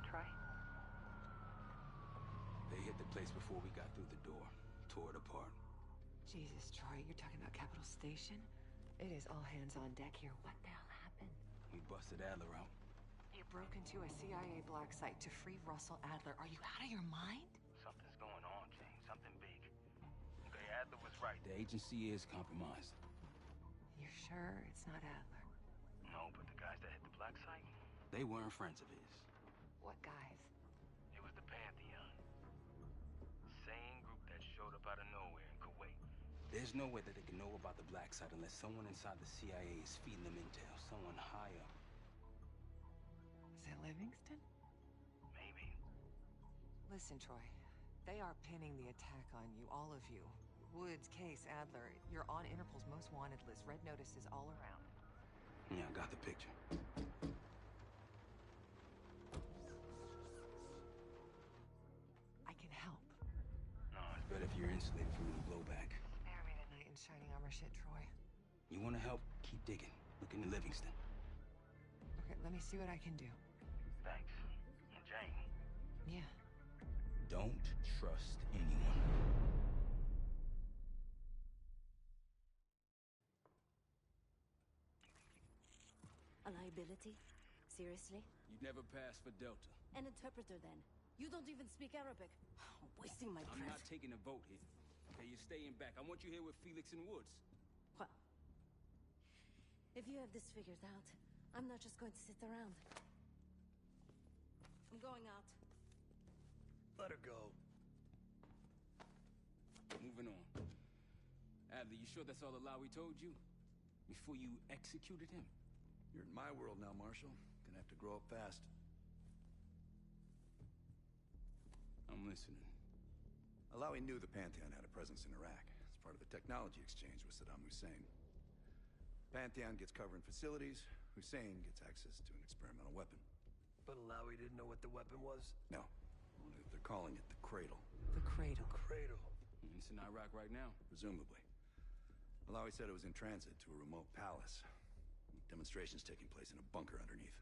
Troy?
They hit the place before we got through the door. Tore it apart.
Jesus, Troy, you're talking about Capital Station? It is all hands on deck here. What the hell happened?
We busted Adler out.
You broke into a CIA black site to free Russell Adler. Are you out of your mind?
Something's going on, Jane. Something big. Okay, Adler was right. The agency is compromised.
You're sure it's not Adler?
No, but the guys that hit the black site, they weren't friends of his.
What guys?
It was the Pantheon. Same group that showed up out of nowhere in Kuwait. There's no way that they can know about the black site unless someone inside the CIA is feeding them intel. Someone high up.
Is it Livingston?
Maybe.
Listen, Troy. They are pinning the attack on you, all of you. Woods, Case, Adler. You're on Interpol's most wanted list. Red notices all around.
Yeah, I got the picture.
I can help.
No, it's better if you're insulated from any blowback.
Spare me tonight in shining armor shit, Troy.
You want to help? Keep digging. Look into Livingston.
Okay, let me see what I can do.
Thanks. And Jane.
Yeah.
Don't trust anyone.
A liability? Seriously?
You'd never pass for Delta.
An interpreter then? You don't even speak Arabic. Wasting my breath.
I'm not taking a vote here. Okay, you're staying back. I want you here with Felix and Woods.
Well, if you have this figured out, I'm not just going to sit around. I'm going out.
Let her go.
Moving on. Adler, you sure that's all the lie we told you? Before you executed him?
You're in my world now, Marshal. Gonna have to grow up fast.
I'm listening.
Alawi knew the Pantheon had a presence in Iraq. It's part of the technology exchange with Saddam Hussein. Pantheon gets covering facilities. Hussein gets access to an experimental weapon.
But Alawi didn't know what the weapon was?
No. Only that they're calling it the Cradle.
The Cradle.
Cradle.
It's in Iraq right now.
Presumably. Alawi said it was in transit to a remote palace. Demonstrations taking place in a bunker underneath.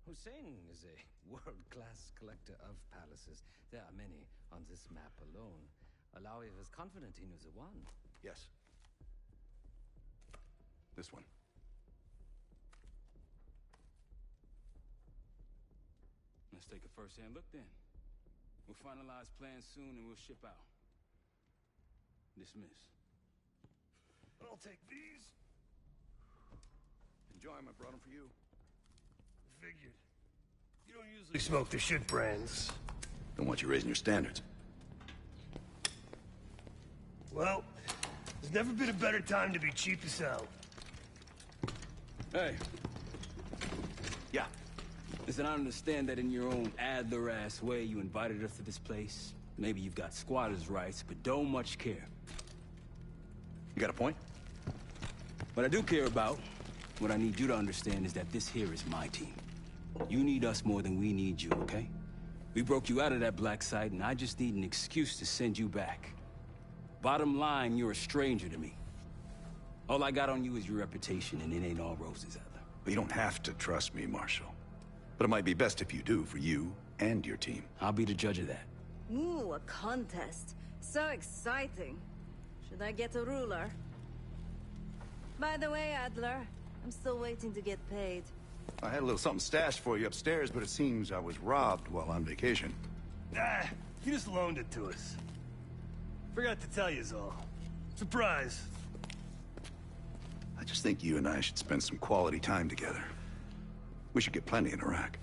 Hussein is a world-class collector of palaces. There are many on this map alone. Alawi was confident he knew the one.
Yes. This one.
Let's take a first-hand look then. We'll finalize plans soon and we'll ship out. Dismiss.
I'll take these.
Enjoy them. I brought them for you.
Figured. You don't usually smoke the shit brands.
Don't want you raising your standards.
Well, there's never been a better time to be cheap as hell.
Hey.
Yeah.
Listen, I understand that in your own Adler-ass way you invited us to this place. Maybe you've got squatters' rights, but don't much care.
You got a point?
What I do care about, what I need you to understand is that this here is my team. You need us more than we need you, okay? We broke you out of that black site, and I just need an excuse to send you back. Bottom line, you're a stranger to me. All I got on you is your reputation, and it ain't all roses, Adler.
But you don't have to trust me, Marshal. But it might be best if you do, for you and your team.
I'll be the judge of that.
Ooh, a contest. So exciting. Should I get a ruler? By the way, Adler, I'm still waiting to get paid.
I had a little something stashed for you upstairs, but it seems I was robbed while on vacation.
Ah, you just loaned it to us. Forgot to tell you all. Surprise.
I just think you and I should spend some quality time together. We should get plenty in Iraq.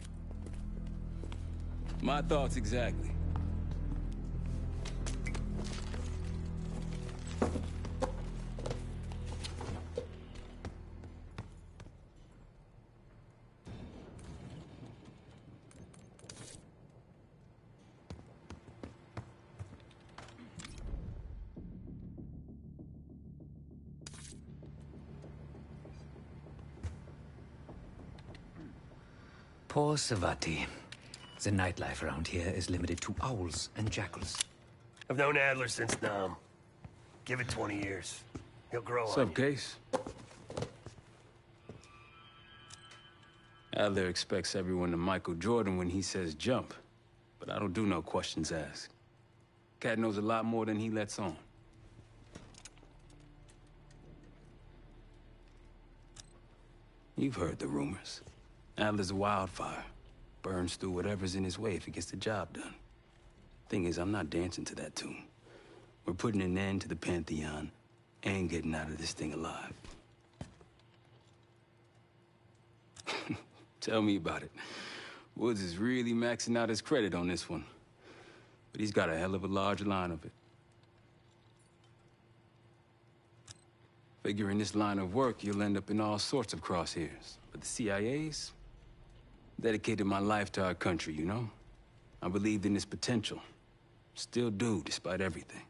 My thoughts exactly.
Poor Savati. The nightlife around here is limited to owls and jackals.
I've known Adler since Nam. Give it 20 years. He'll grow
What's
on
up,
you.
Case? Adler expects everyone to Michael Jordan when he says jump, but I don't do no questions asked. Cat knows a lot more than he lets on. You've heard the rumors. Adler's a wildfire. Burns through whatever's in his way if he gets the job done. Thing is, I'm not dancing to that tune. We're putting an end to the Pantheon and getting out of this thing alive. Tell me about it. Woods is really maxing out his credit on this one. But he's got a hell of a large line of it. Figure in this line of work, you'll end up in all sorts of crosshairs. But the CIA's dedicated my life to our country, you know? I believed in its potential. Still do, despite everything.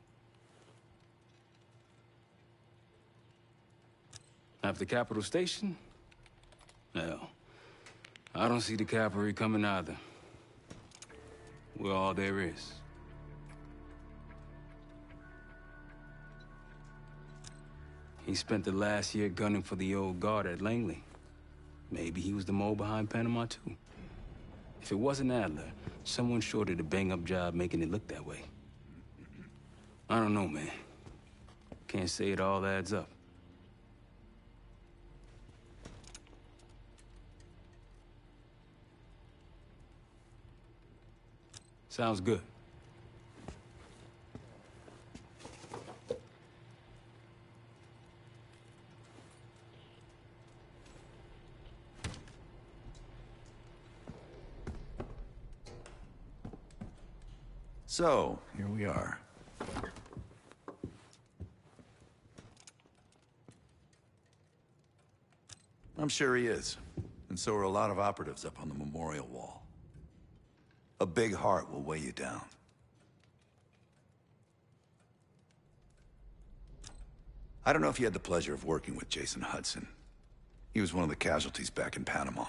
After Capitol Station? Hell, I don't see the cavalry coming either. We're all there is. He spent the last year gunning for the old guard at Langley. Maybe he was the mole behind Panama, too. If it wasn't Adler, someone sure did a bang-up job making it look that way. I don't know, man. Can't say it all adds up. Sounds good.
So, here we are. I'm sure he is. And so are a lot of operatives up on the memorial wall. A big heart will weigh you down. I don't know if you had the pleasure of working with Jason Hudson. He was one of the casualties back in Panama.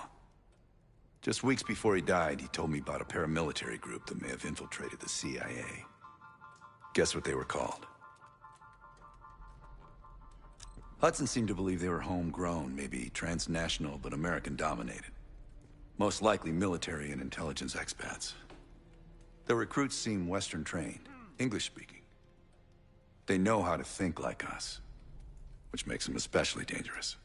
Just weeks before he died, he told me about a paramilitary group that may have infiltrated the CIA. Guess what they were called? Hudson seemed to believe they were homegrown, maybe transnational, but American-dominated. Most likely military and intelligence expats. The recruits seem Western-trained, English-speaking. They know how to think like us, which makes them especially dangerous.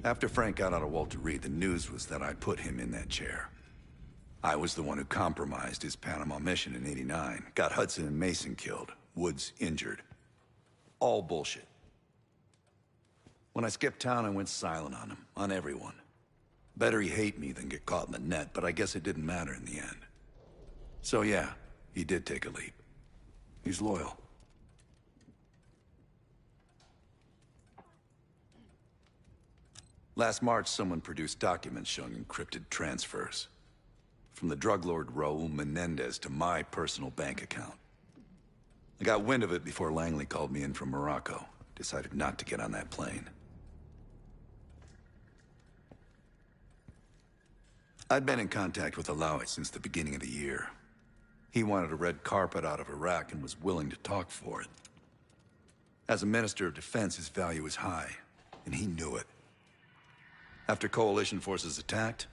After Frank got out of Walter Reed, the news was that I put him in that chair. I was the one who compromised his Panama mission in '89, got Hudson and Mason killed, Woods injured. All bullshit. When I skipped town, I went silent on him, on everyone. Better he hate me than get caught in the net, but I guess it didn't matter in the end. So yeah, he did take a leap. He's loyal. Last March, someone produced documents showing encrypted transfers. From the drug lord Raul Menendez to my personal bank account. I got wind of it before Langley called me in from Morocco. Decided not to get on that plane. I'd been in contact with Alawi since the beginning of the year. He wanted a red carpet out of Iraq and was willing to talk for it. As a Minister of Defense, his value is high, and he knew it. After coalition forces attacked,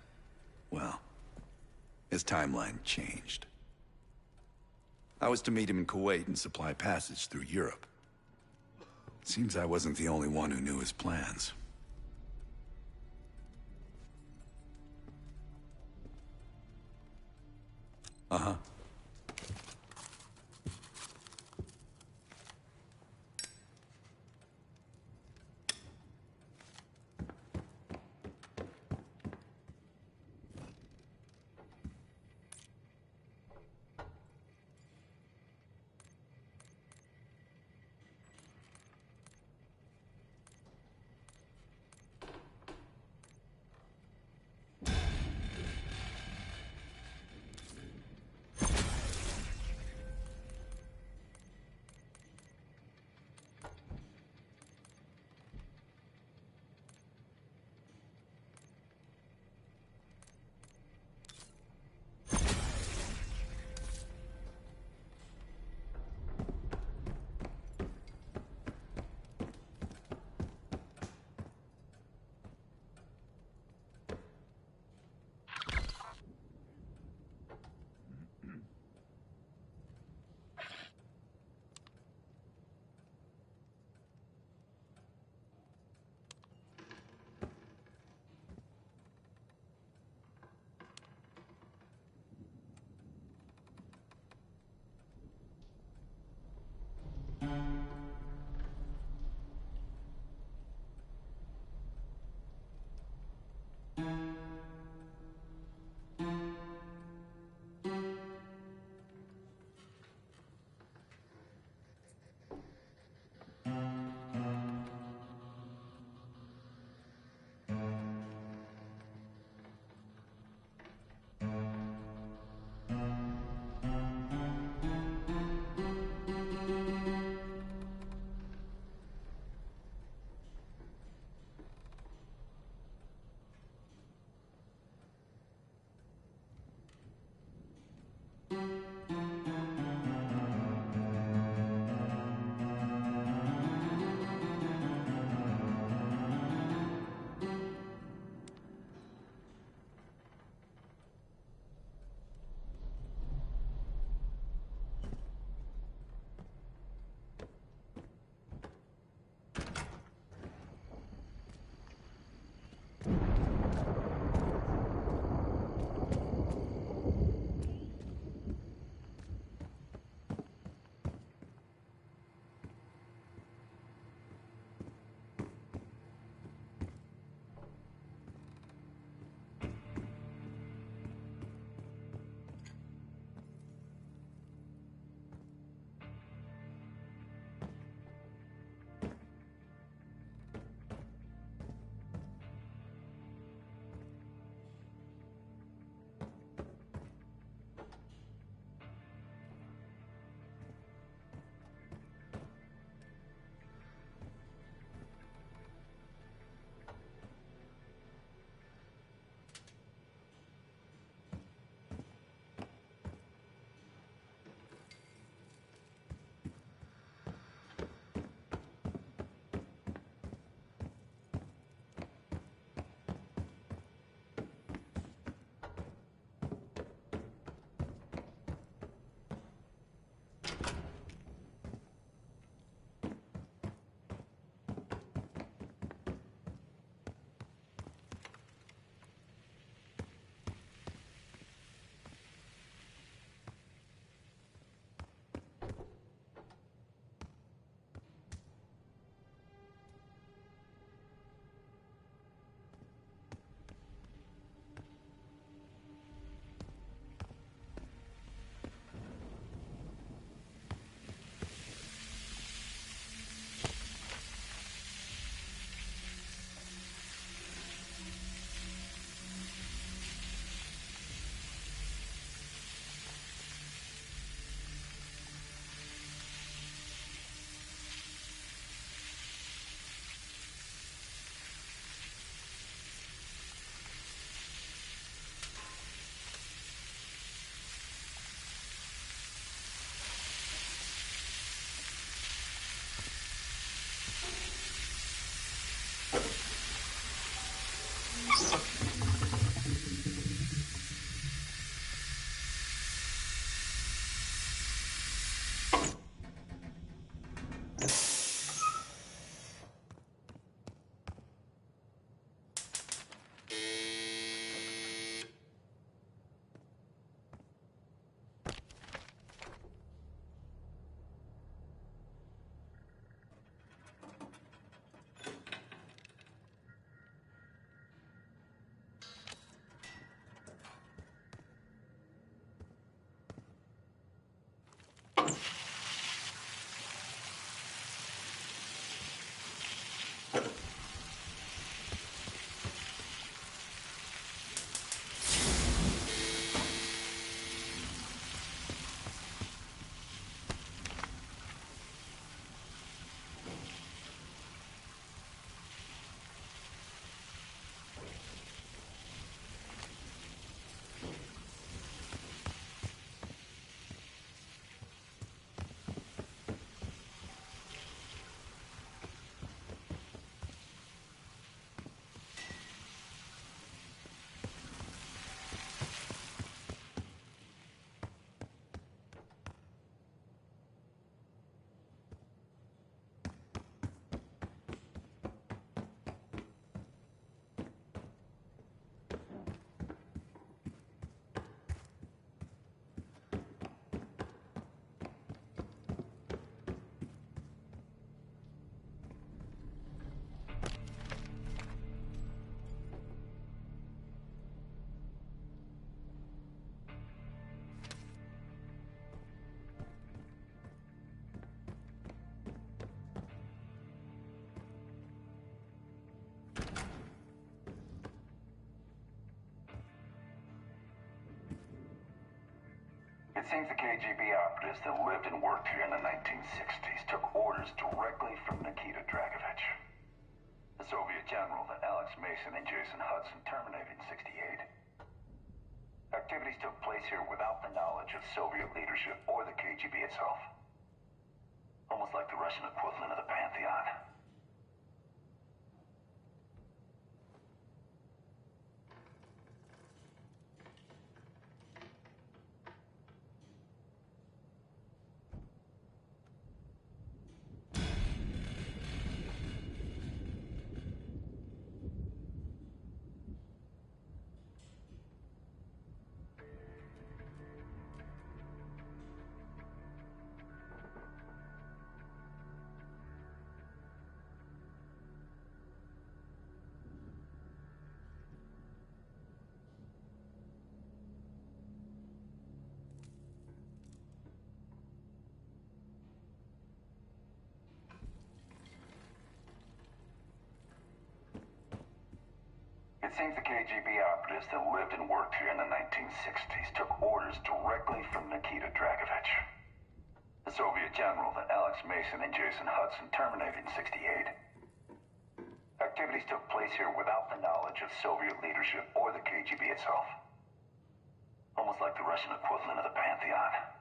well, his timeline changed. I was to meet him in Kuwait and supply passage through Europe. Seems I wasn't the only one who knew his plans. Uh-huh.
It seems the KGB operatives that lived and worked here in the 1960s took orders directly from Nikita Dragovich, the Soviet general that Alex Mason and Jason Hudson terminated in '68. Activities took place here without the knowledge of Soviet leadership or the KGB itself. Almost like the Russian equivalent of the Pantheon. It seems the KGB operatives that lived and worked here in the 1960s took orders directly from Nikita Dragovich, the Soviet general that Alex Mason and Jason Hudson terminated in '68. Activities took place here without the knowledge of Soviet leadership or the KGB itself. Almost like the Russian equivalent of the Pantheon.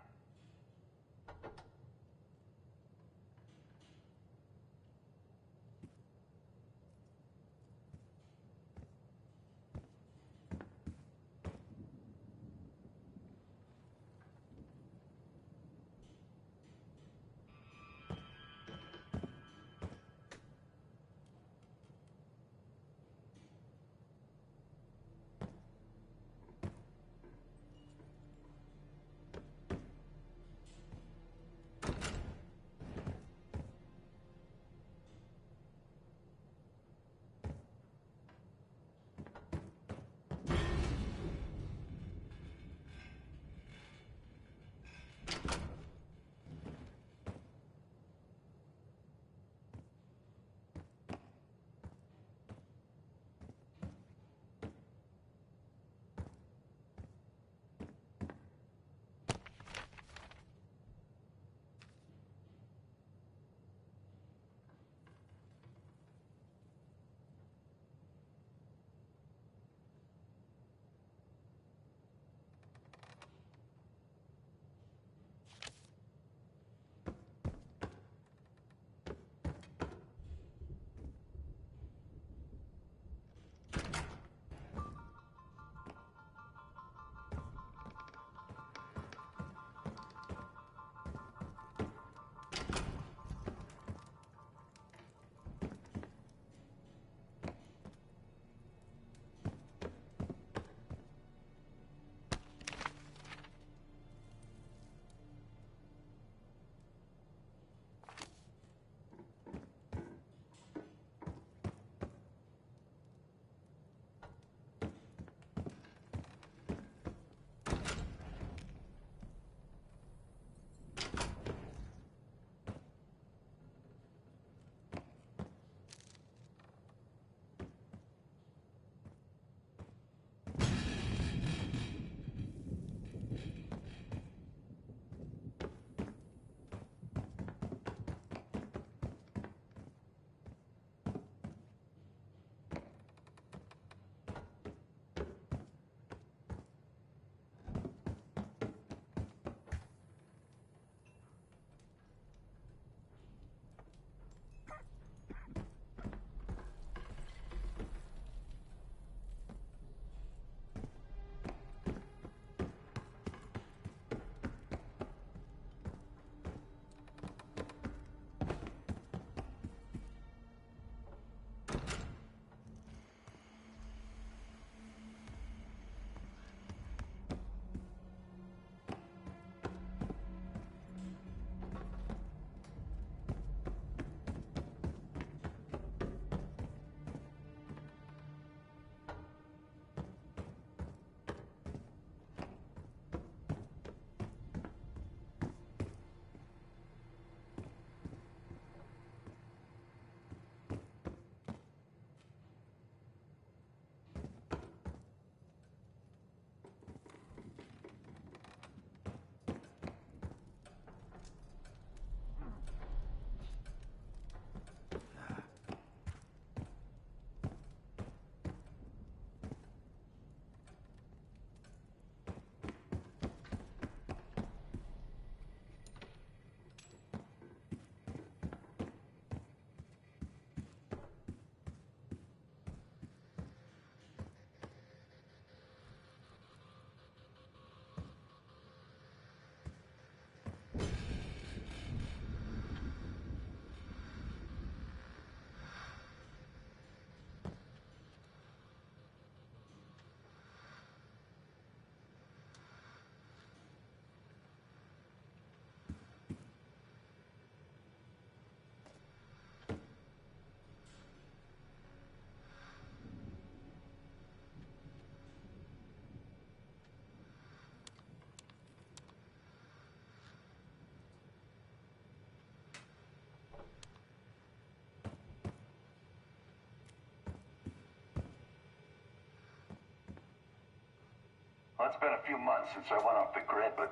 Well, it's been a few months since I went off the grid, but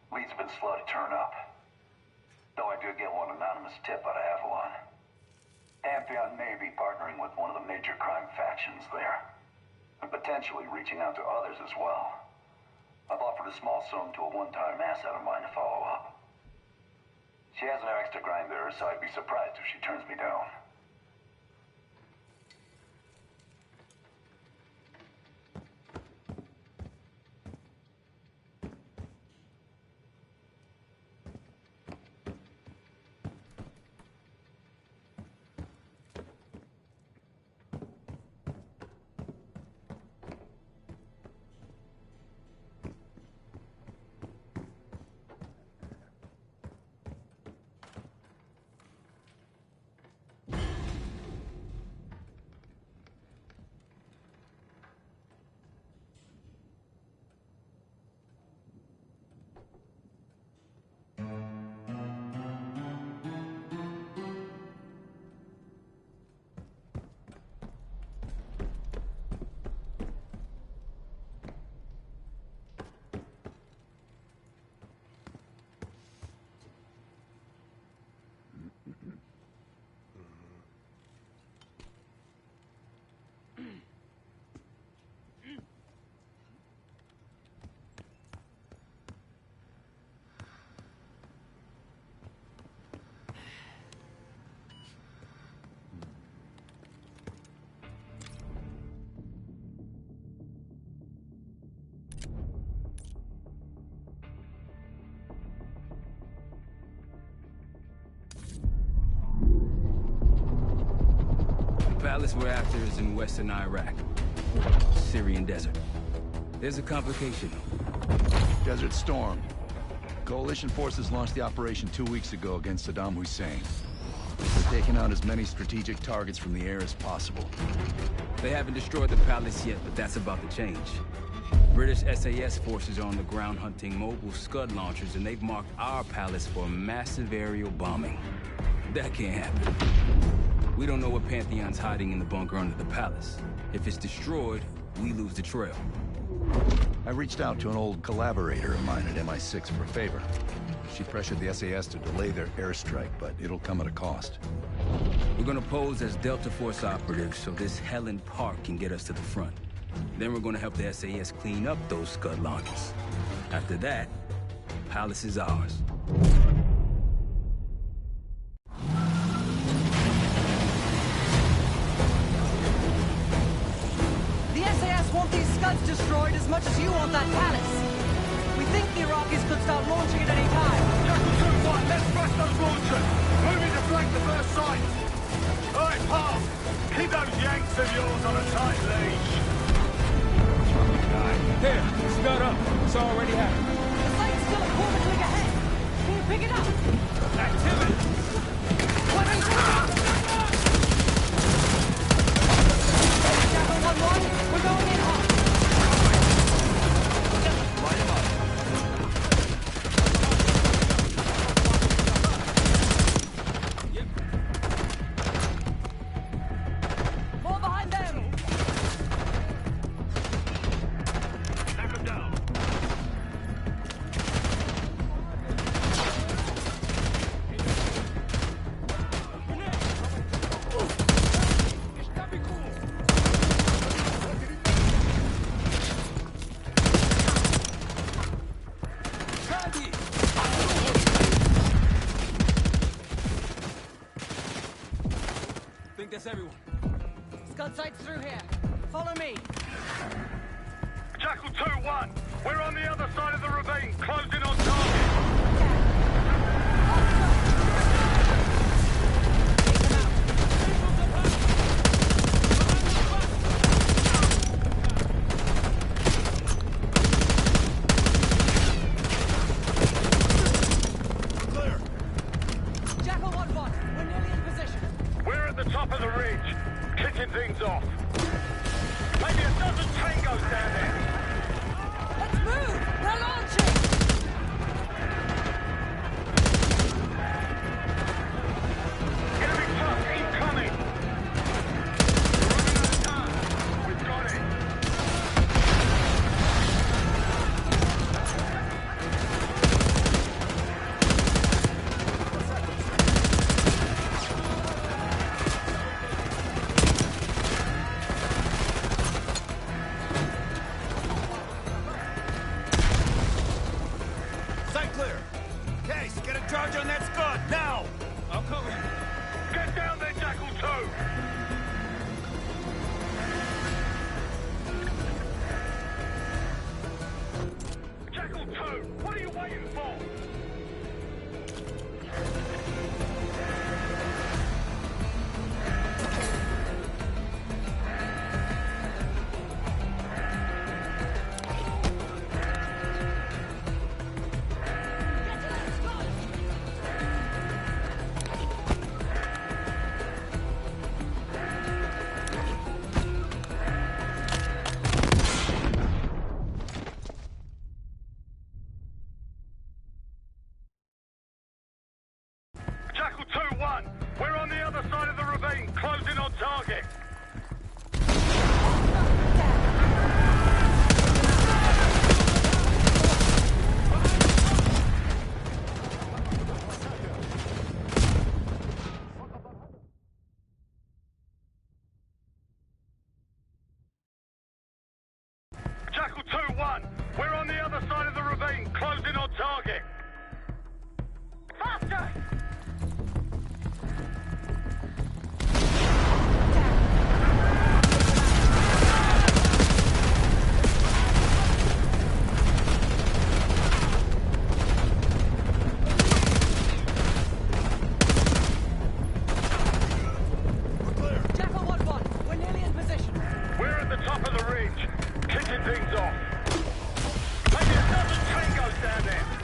leads have been slow to turn up. Though I did get one anonymous tip out of Avalon. Pantheon may be partnering with one of the major crime factions there, and potentially reaching out to others as well. I've offered a small sum to a one-time asset of mine to follow up. She has no extra grind there, so I'd be surprised if she turns me down.
Palace we're after is in western Iraq. Syrian desert. There's a complication.
Desert Storm. Coalition forces launched the operation 2 weeks ago against Saddam Hussein. They're taking out as many strategic targets from the air as possible.
They haven't destroyed the palace yet, but that's about to change. British SAS forces are on the ground hunting mobile Scud launchers, and they've marked our palace for massive aerial bombing. That can't happen. We don't know what Pantheon's hiding in the bunker under the palace. If it's destroyed, we lose the trail.
I reached out to an old collaborator of mine at MI6 for a favor. She pressured the SAS to delay their airstrike, but it'll come at a cost.
We're gonna pose as Delta Force operatives so this Helen Park can get us to the front. Then we're gonna help the SAS clean up those Scud launchers. After that, palace is ours.
Want these Scuds destroyed as much as you want that palace. We think the Iraqis could start launching at any time.
Jackal 2-1, let's crush those launchers. Moving to flank the first site. All right, pal. Keep those Yanks of yours on a tight leash.
Here, Scud up. It's already happened.
The site's still a quarter click ahead. Can you pick it up?
Activity.
Jackal 1-1, we're going in hot.
Light him up.
More behind them.
Take him down.
Think that's everyone.
Scud site's through here. Follow me.
Jackal 2-1, we're on the other side of the ravine, closing on target.
Jackal 1-1, we're nearly in position.
We're at the top of the ridge, kicking things off. Maybe a dozen tangos down there.
Let's move! They're launching!
Charge on that Scud, now!
I'll cover you.
Get down there, Jackal 2! Jackal 2, what are you waiting for? Jackal 2-1, we're on the other side of the ravine, closing on target. Jackal 2-1, we're on the other side of the ravine, closing on target. Faster!
Jackal 1-1, we're nearly in position.
We're at the top of the ridge, kicking things off. Maybe a dozen tangos down there.